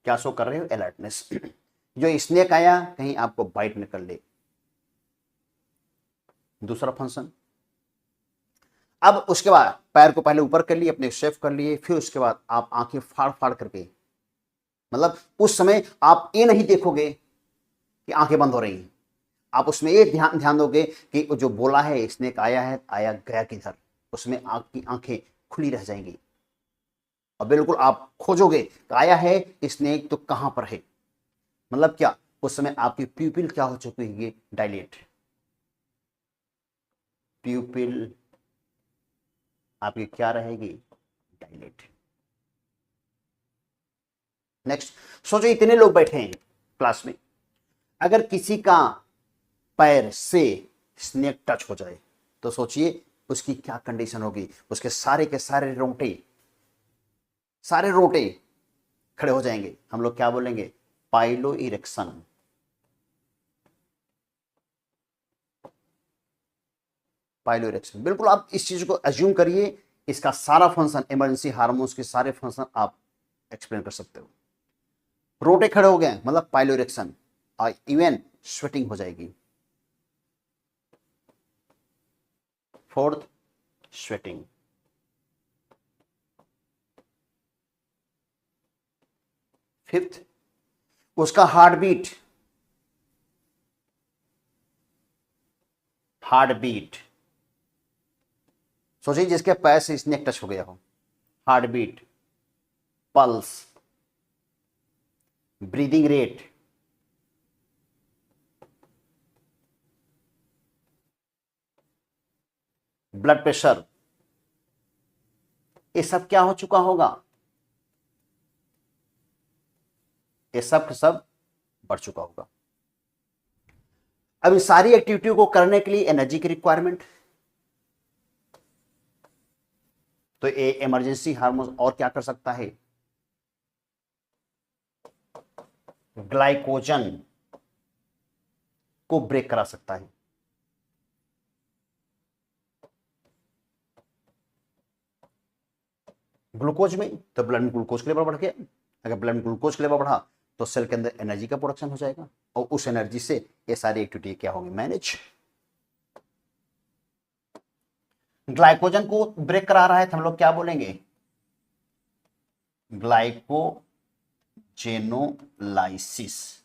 क्या शो कर रहे हो, अलर्टनेस। जो स्नेक आया कहीं आपको बाइट न कर ले। दूसरा फंक्शन, अब उसके बाद पैर को पहले ऊपर कर लिए, अपने सेफ कर लिए, फिर उसके बाद आप आंखें फाड़ फाड़ करके, मतलब उस समय आप ये नहीं देखोगे कि आंखें बंद हो रही हैं, आप उसमें ये ध्यान ध्यान दोगे कि जो बोला है स्नेक आया है, आया गया किधर, उसमें आपकी आंखें खुली रह जाएंगी, और बिल्कुल आप खोजोगे आया है स्नेक तो कहां पर है। मतलब क्या, उस समय आपकी प्यूपिल क्या हो चुकी है, डायलेट, प्यूपिल आपकी क्या रहेगी, डायलेट। नेक्स्ट, सोचो इतने लोग बैठे हैं क्लास में, अगर किसी का पैर से स्नेक टच हो जाए तो सोचिए उसकी क्या कंडीशन होगी, उसके सारे के सारे रोटे खड़े हो जाएंगे। हम लोग क्या बोलेंगे, पाइलो इरेक्शन। पाइलो इरेक्शन, बिल्कुल आप इस चीज को अज्यूम करिए इसका सारा फंक्शन, इमरजेंसी हार्मोन्स के सारे फंक्शन आप एक्सप्लेन कर सकते हो। रोटे खड़े हो गए मतलब पाइलोरेक्शन, और इवन स्वेटिंग हो जाएगी। Fourth, sweating. फिफ्थ, उसका हार्ट बीट, सोचिए जिसके पैर से स्नेक टच हो गया हो, heart beat, pulse, breathing rate, blood pressure, ये सब क्या हो चुका होगा, ये सब सब बढ़ चुका होगा। अब इस सारी एक्टिविटी को करने के लिए एनर्जी की रिक्वायरमेंट, तो ये इमरजेंसी हार्मोन और क्या कर सकता है, ग्लाइकोजन को ब्रेक करा सकता है। ग्लूकोज में, तो ब्लड में ग्लूकोज का लेवल बढ़ गया, अगर ब्लड में ग्लूकोज का लेवल बढ़ा तो सेल के अंदर एनर्जी का प्रोडक्शन हो जाएगा, और उस एनर्जी से ये सारी एक्टिविटी क्या होगी, मैनेज। ग्लाइकोजन को ब्रेक करा रहा है तो हम लोग क्या बोलेंगे, ग्लाइकोजेनोलाइसिस।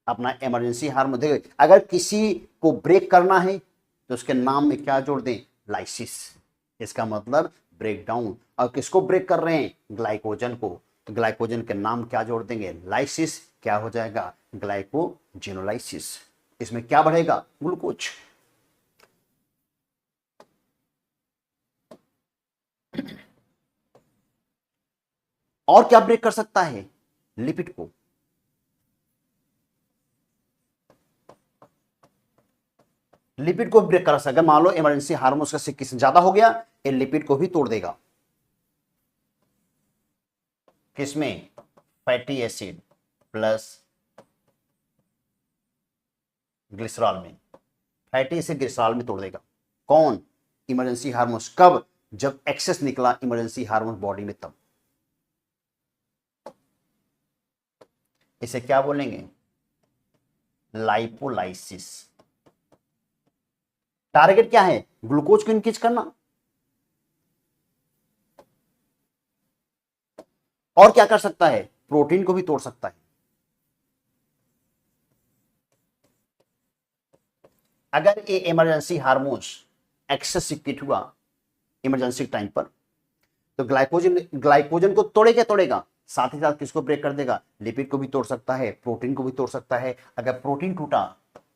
अपना इमरजेंसी हार्मोन, देखिए अगर किसी को ब्रेक करना है तो उसके नाम में क्या जोड़ दें, लाइसिस, इसका मतलब ब्रेक डाउन। और किसको ब्रेक कर रहे हैं, ग्लाइकोजन को, तो ग्लाइकोजन के नाम क्या जोड़ देंगे, लाइसिस, क्या हो जाएगा, ग्लाइकोजेनोलाइसिस। इसमें क्या बढ़ेगा, ग्लूकोज। और क्या ब्रेक कर सकता है, लिपिड को, लिपिड को ब्रेक कर सकता है। मान लो इमरजेंसी हार्मोन्स का सिक्वेंस ज्यादा हो गया, ये लिपिड को भी तोड़ देगा। किसमें, फैटी एसिड प्लस ग्लिसरॉल में, फैटी एसिड ग्लिसरॉल में तोड़ देगा। कौन, इमरजेंसी हार्मोन्स। कब, जब एक्सेस निकला इमरजेंसी हार्मोन बॉडी में, तब। इसे क्या बोलेंगे, लाइपोलाइसिस। टारगेट क्या है, ग्लूकोज को इंक्रीज करना। और क्या कर सकता है, प्रोटीन को भी तोड़ सकता है। अगर ये इमरजेंसी हार्मोन्स एक्सेस सीक्रेट हुआ इमरजेंसी टाइम पर, तो ग्लाइकोजन को तोड़ेगा, साथ ही साथ किसको ब्रेक कर देगा, लिपिड को भी तोड़ सकता है, प्रोटीन को भी तोड़ सकता है। अगर प्रोटीन टूटा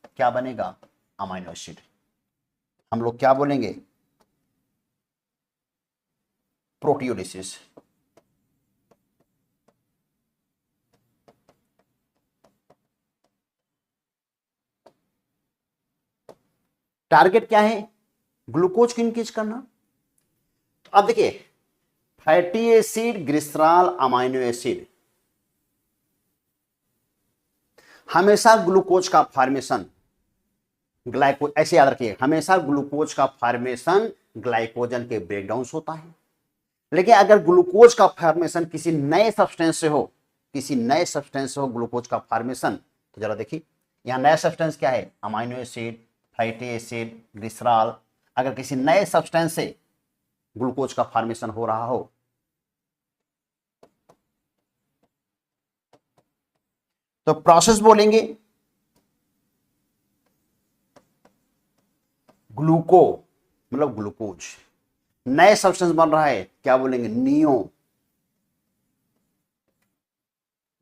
क्या बनेगा, अमाइनो एसिड। हम लोग क्या बोलेंगे, प्रोटियोलिसिस। टारगेट क्या है, ग्लूकोज को इंक्रीज करना। तो अब देखिए, fatty acid, glycerol, amino acid, हमेशा ग्लूकोज का फॉर्मेशन ऐसे याद रखिए, हमेशा ग्लूकोज का फॉर्मेशन ग्लाइकोजन के ब्रेकडाउन से होता है। लेकिन अगर ग्लूकोज का फॉर्मेशन किसी नए सब्सटेंस से हो, ग्लूकोज का फॉर्मेशन, तो जरा देखिए यहां नया सब्सटेंस क्या है, amino acid, fatty acid, glycerol. अगर किसी नए सब्सटेंस से ग्लूकोज का फॉर्मेशन हो रहा हो, तो प्रोसेस बोलेंगे ग्लूको, मतलब ग्लूकोज। नए सब्सटेंस बन रहा है, क्या बोलेंगे, नियो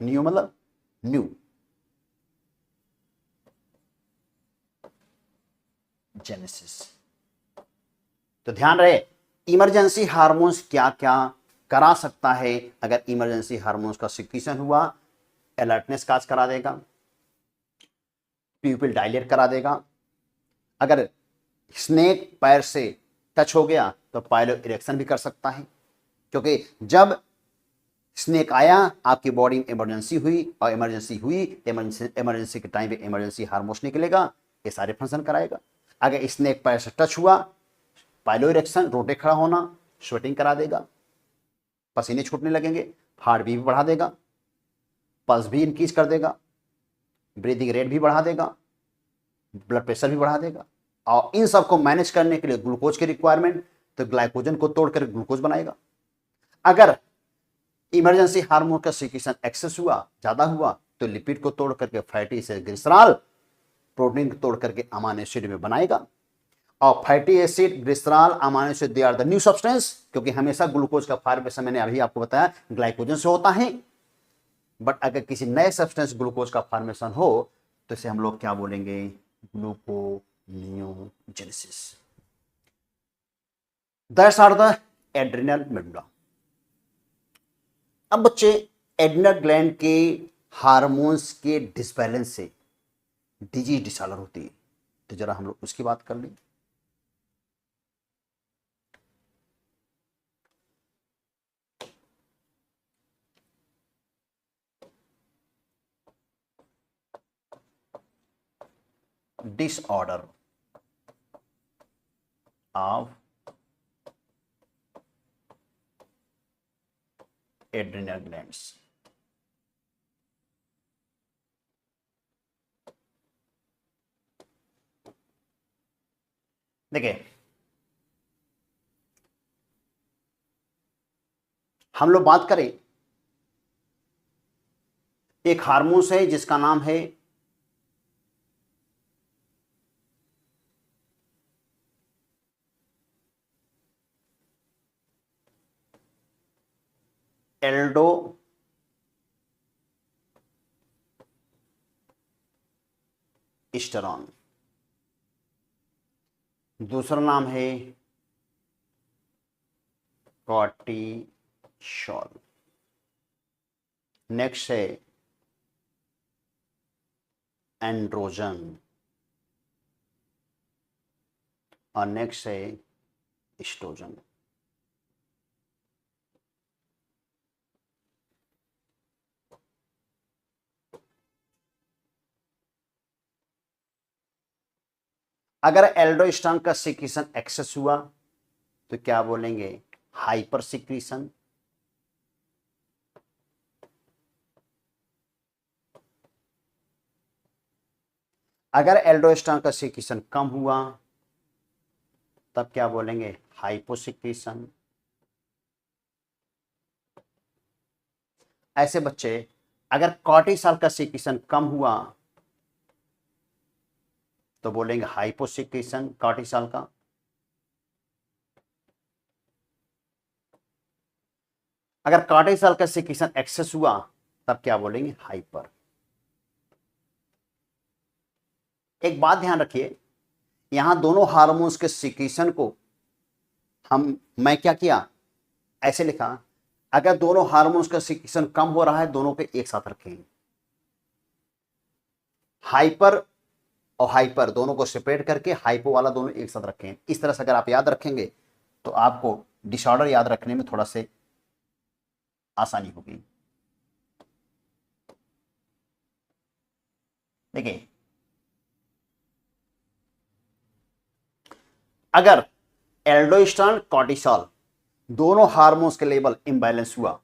मतलब न्यू। जेनेसिस। तो ध्यान रहे, इमरजेंसी हार्मोन्स क्या क्या करा सकता है। अगर इमरजेंसी हार्मोन्स का सिक्रीशन हुआ, अलर्टनेस काज करा देगा, प्यूपिल डायलेट करा देगा। अगर स्नेक पैर से टच हो गया तो पाइलो इरेक्शन भी कर सकता है, क्योंकि जब स्नेक आया आपकी बॉडी में इमरजेंसी हुई, और इमरजेंसी के टाइम पे इमरजेंसी हार्मोन्स निकलेगा, ये सारे फंक्शन कराएगा। अगर स्नेक पैर से टच हुआ, पाइलोइरेक्शन, रोटे खड़ा होना, स्वेटिंग करा देगा, पसीने छूटने लगेंगे, हार्ट बीट भी बढ़ा देगा, पल्स भी इंक्रीज कर देगा, ब्रीदिंग रेट भी बढ़ा देगा, ब्लड प्रेशर भी बढ़ा देगा। और इन सबको मैनेज करने के लिए ग्लूकोज की रिक्वायरमेंट, तो ग्लाइकोजन को तोड़कर ग्लूकोज बनाएगा। अगर इमरजेंसी हार्मोन का सीक्रेशन एक्सेस हुआ, ज्यादा हुआ, तो लिपिड को तोड़ करके फैटी एसिड ग्लिसरॉल, प्रोटीन को तोड़ करके अमाइनो एसिड में बनाएगा। और fatty acid, glycerol, amino acid, they are the new substance, क्योंकि हमेशा ग्लूकोज का फॉर्मेशन मैंने अभी आपको बताया ग्लाइकोजन से होता है। बट अगर किसी नए सब्सटेंस ग्लूकोज का फॉर्मेशन हो तो इसे हम लोग क्या बोलेंगे, gluconeogenesis. That's are the adrenal medulla. अब बच्चे, एड्रिनल ग्लैंड के हार्मोन्स के डिसबैलेंस से डिजीज डिसऑर्डर होती है, तो जरा हम लोग उसकी बात कर लें। Disorder of adrenal glands. देखिए, हम लोग बात करें, एक हार्मोन्स है जिसका नाम है एल्डोस्टेरोन, दूसरा नाम है कॉर्टिसोल, नेक्स्ट है एंड्रोजन, और नेक्स्ट है एस्ट्रोजन। अगर एल्डोस्टेरोन का सीक्रेशन एक्सेस हुआ तो क्या बोलेंगे, हाइपर सीक्रेशन। अगर एल्डोस्टेरोन का सीक्रेशन कम हुआ तब क्या बोलेंगे, हाइपोसीक्रेशन। ऐसे बच्चे, अगर कॉर्टिसोल का सीक्रेशन कम हुआ तो बोलेंगे हाइपोसीक्रेशन कॉर्टिसोल का। अगर कॉर्टिसोल का सीक्रेशन एक्सेस हुआ तब क्या बोलेंगे, हाइपर। एक बात ध्यान रखिए, यहां दोनों हार्मोन्स के सीक्रेशन को मैं क्या किया, ऐसे लिखा, अगर दोनों हार्मोन्स का सीक्रेशन कम हो रहा है दोनों पे एक साथ रखें, हाइपर और हाइपर दोनों को सेपरेट करके हाइपो वाला दोनों एक साथ रखें। इस तरह से अगर आप याद रखेंगे तो आपको डिसऑर्डर याद रखने में थोड़ा से आसानी होगी। देखिए, अगर एल्डोस्टेरोन कॉर्टिसोल दोनों हार्मोन्स के लेवल इंबैलेंस हुआ,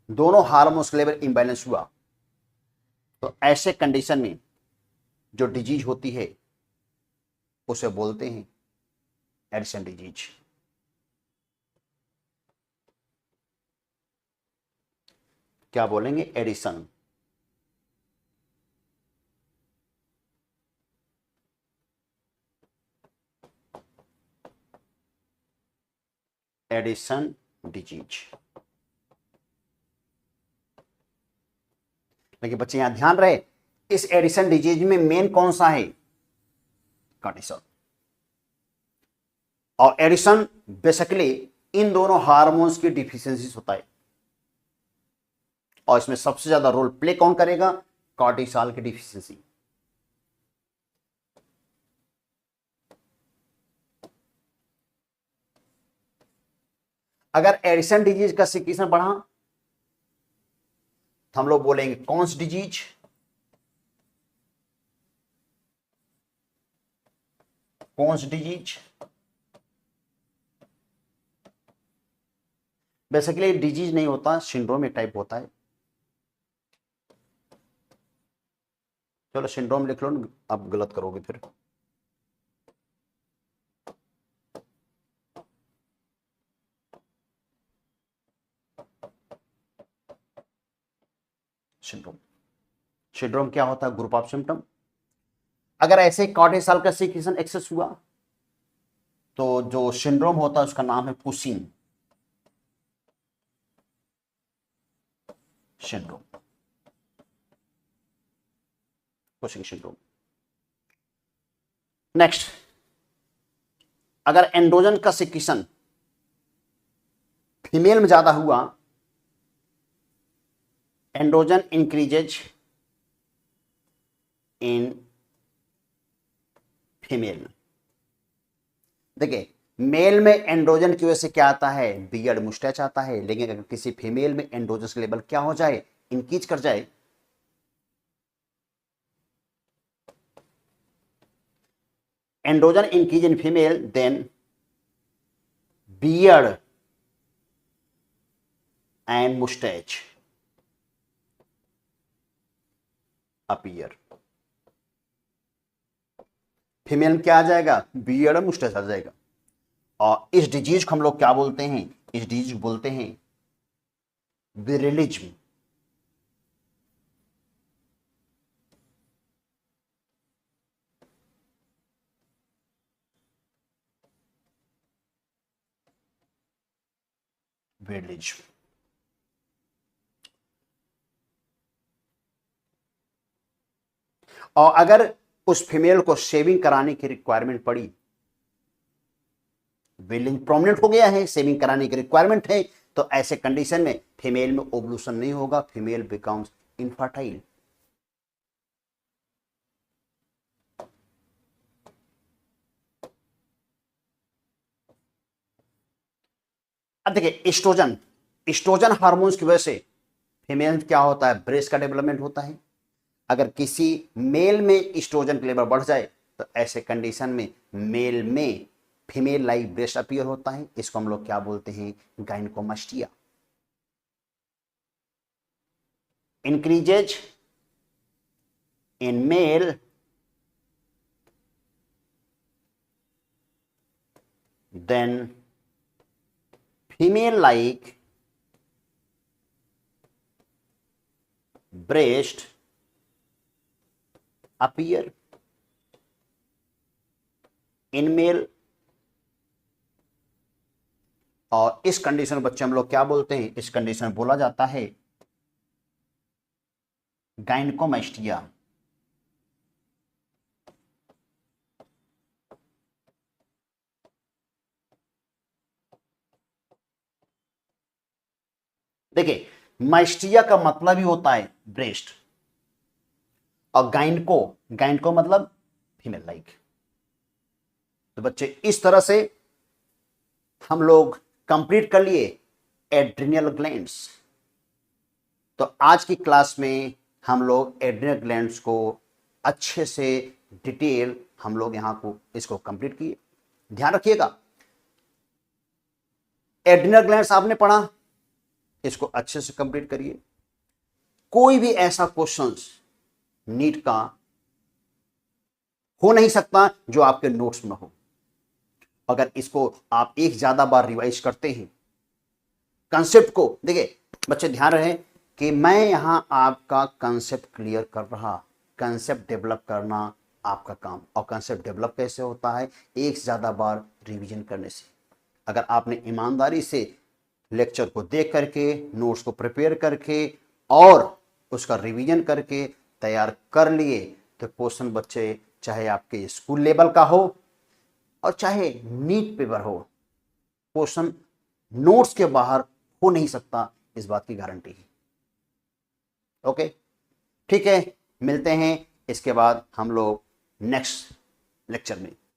दोनों हार्मोन्स के लेवल इंबैलेंस हुआ, तो ऐसे कंडीशन में जो डिजीज होती है उसे बोलते हैं एडिशन डिजीज। क्या बोलेंगे, एडिशन। Addition disease. लेकिन बच्चे यहां ध्यान रहे, इस एडिशन डिजीज में मेन कौन सा है, कॉर्टिसोल। और एडिशन बेसिकली इन दोनों हार्मोन्स की डिफिशियंसी होता है, और इसमें सबसे ज्यादा रोल प्ले कौन करेगा, कॉर्टिसोल की डिफिशियंसी। अगर एडिशन डिजीज का सीक्रेशन बढ़ा तो हम लोग बोलेंगे कौन सी डिजीज, कौन सी डिजीज, बेसिकली डिजीज नहीं होता, सिंड्रोम एक टाइप होता है। चलो सिंड्रोम लिख लो, अब गलत करोगे फिर। सिंड्रोम, सिंड्रोम क्या होता है? Group of symptom. अगर ऐसे कॉर्टिसोल का सीक्रेशन एक्सेस हुआ तो जो सिंड्रोम होता है उसका नाम है Cushing syndrome, Cushing syndrome. Next, अगर एंड्रोजन का सीक्रेशन फीमेल में ज्यादा हुआ, एंड्रोजन इंक्रीजेज इन फीमेल। देखिए मेल में एंड्रोजन की वजह से क्या आता है? बियर्ड, मुस्टैच आता है। लेकिन अगर किसी फीमेल में एंड्रोजन का लेवल क्या हो जाए? इंक्रीज कर जाए, androgen increase in female, then beard and moustache appear. Female में क्या आ जाएगा? बियर्ड और मुस्टैच आ जाएगा। और इस डिजीज को हम लोग क्या बोलते हैं? इस डिजीज को बोलते हैं विरिलिज्म। विरिलिज्म। और अगर उस फीमेल को शेविंग कराने की रिक्वायरमेंट पड़ी, विलिंग प्रोमिनेंट हो गया है, शेविंग कराने की रिक्वायरमेंट है, तो ऐसे कंडीशन में फीमेल में ओवुलेशन नहीं होगा, फीमेल बिकम्स इनफर्टाइल। अब देखिए एस्ट्रोजन, एस्ट्रोजन हार्मोन्स की वजह से फीमेल में क्या होता है? ब्रेस्ट का डेवलपमेंट होता है। अगर किसी मेल में एस्ट्रोजन का लेवल बढ़ जाए तो ऐसे कंडीशन में मेल में फीमेल लाइक ब्रेस्ट अपीयर होता है। इसको हम लोग क्या बोलते हैं? Gynaecomastia. Increases in male then female like breast appear in male। और इस कंडीशन में बच्चे हम लोग क्या बोलते हैं? इस कंडीशन में बोला जाता है गायनेकोमास्टिया। देखिए मास्टिया का मतलब ही होता है ब्रेस्ट, और गायनको, गायनको मतलब फीमेल लाइक। तो बच्चे इस तरह से हम लोग कंप्लीट कर लिए एड्रिनल ग्लैंड्स। तो आज की क्लास में हम लोग एड्रिनल ग्लैंड्स को अच्छे से डिटेल हम लोग यहां को इसको कंप्लीट किए। ध्यान रखिएगा, एड्रिनल ग्लैंड्स आपने पढ़ा, इसको अच्छे से कंप्लीट करिए। कोई भी ऐसा क्वेश्चंस नीट का हो नहीं सकता जो आपके नोट्स में हो। अगर इसको आप एक ज्यादा बार रिवाइज करते हैं कंसेप्ट को, देखिए बच्चे ध्यान रहे कि मैं यहां आपका कंसेप्ट क्लियर कर रहा, कंसेप्ट डेवलप करना आपका काम। और कंसेप्ट डेवलप कैसे होता है? एक से ज्यादा बार रिवीजन करने से। अगर आपने ईमानदारी से लेक्चर को देख करके, नोट्स को प्रिपेयर करके और उसका रिवीजन करके तैयार कर लिए तो क्वेश्चन बच्चे चाहे आपके स्कूल लेवल का हो और चाहे नीट पेपर हो, क्वेश्चन नोट्स के बाहर हो नहीं सकता, इस बात की गारंटी है। ओके ठीक है, मिलते हैं इसके बाद हम लोग नेक्स्ट लेक्चर में।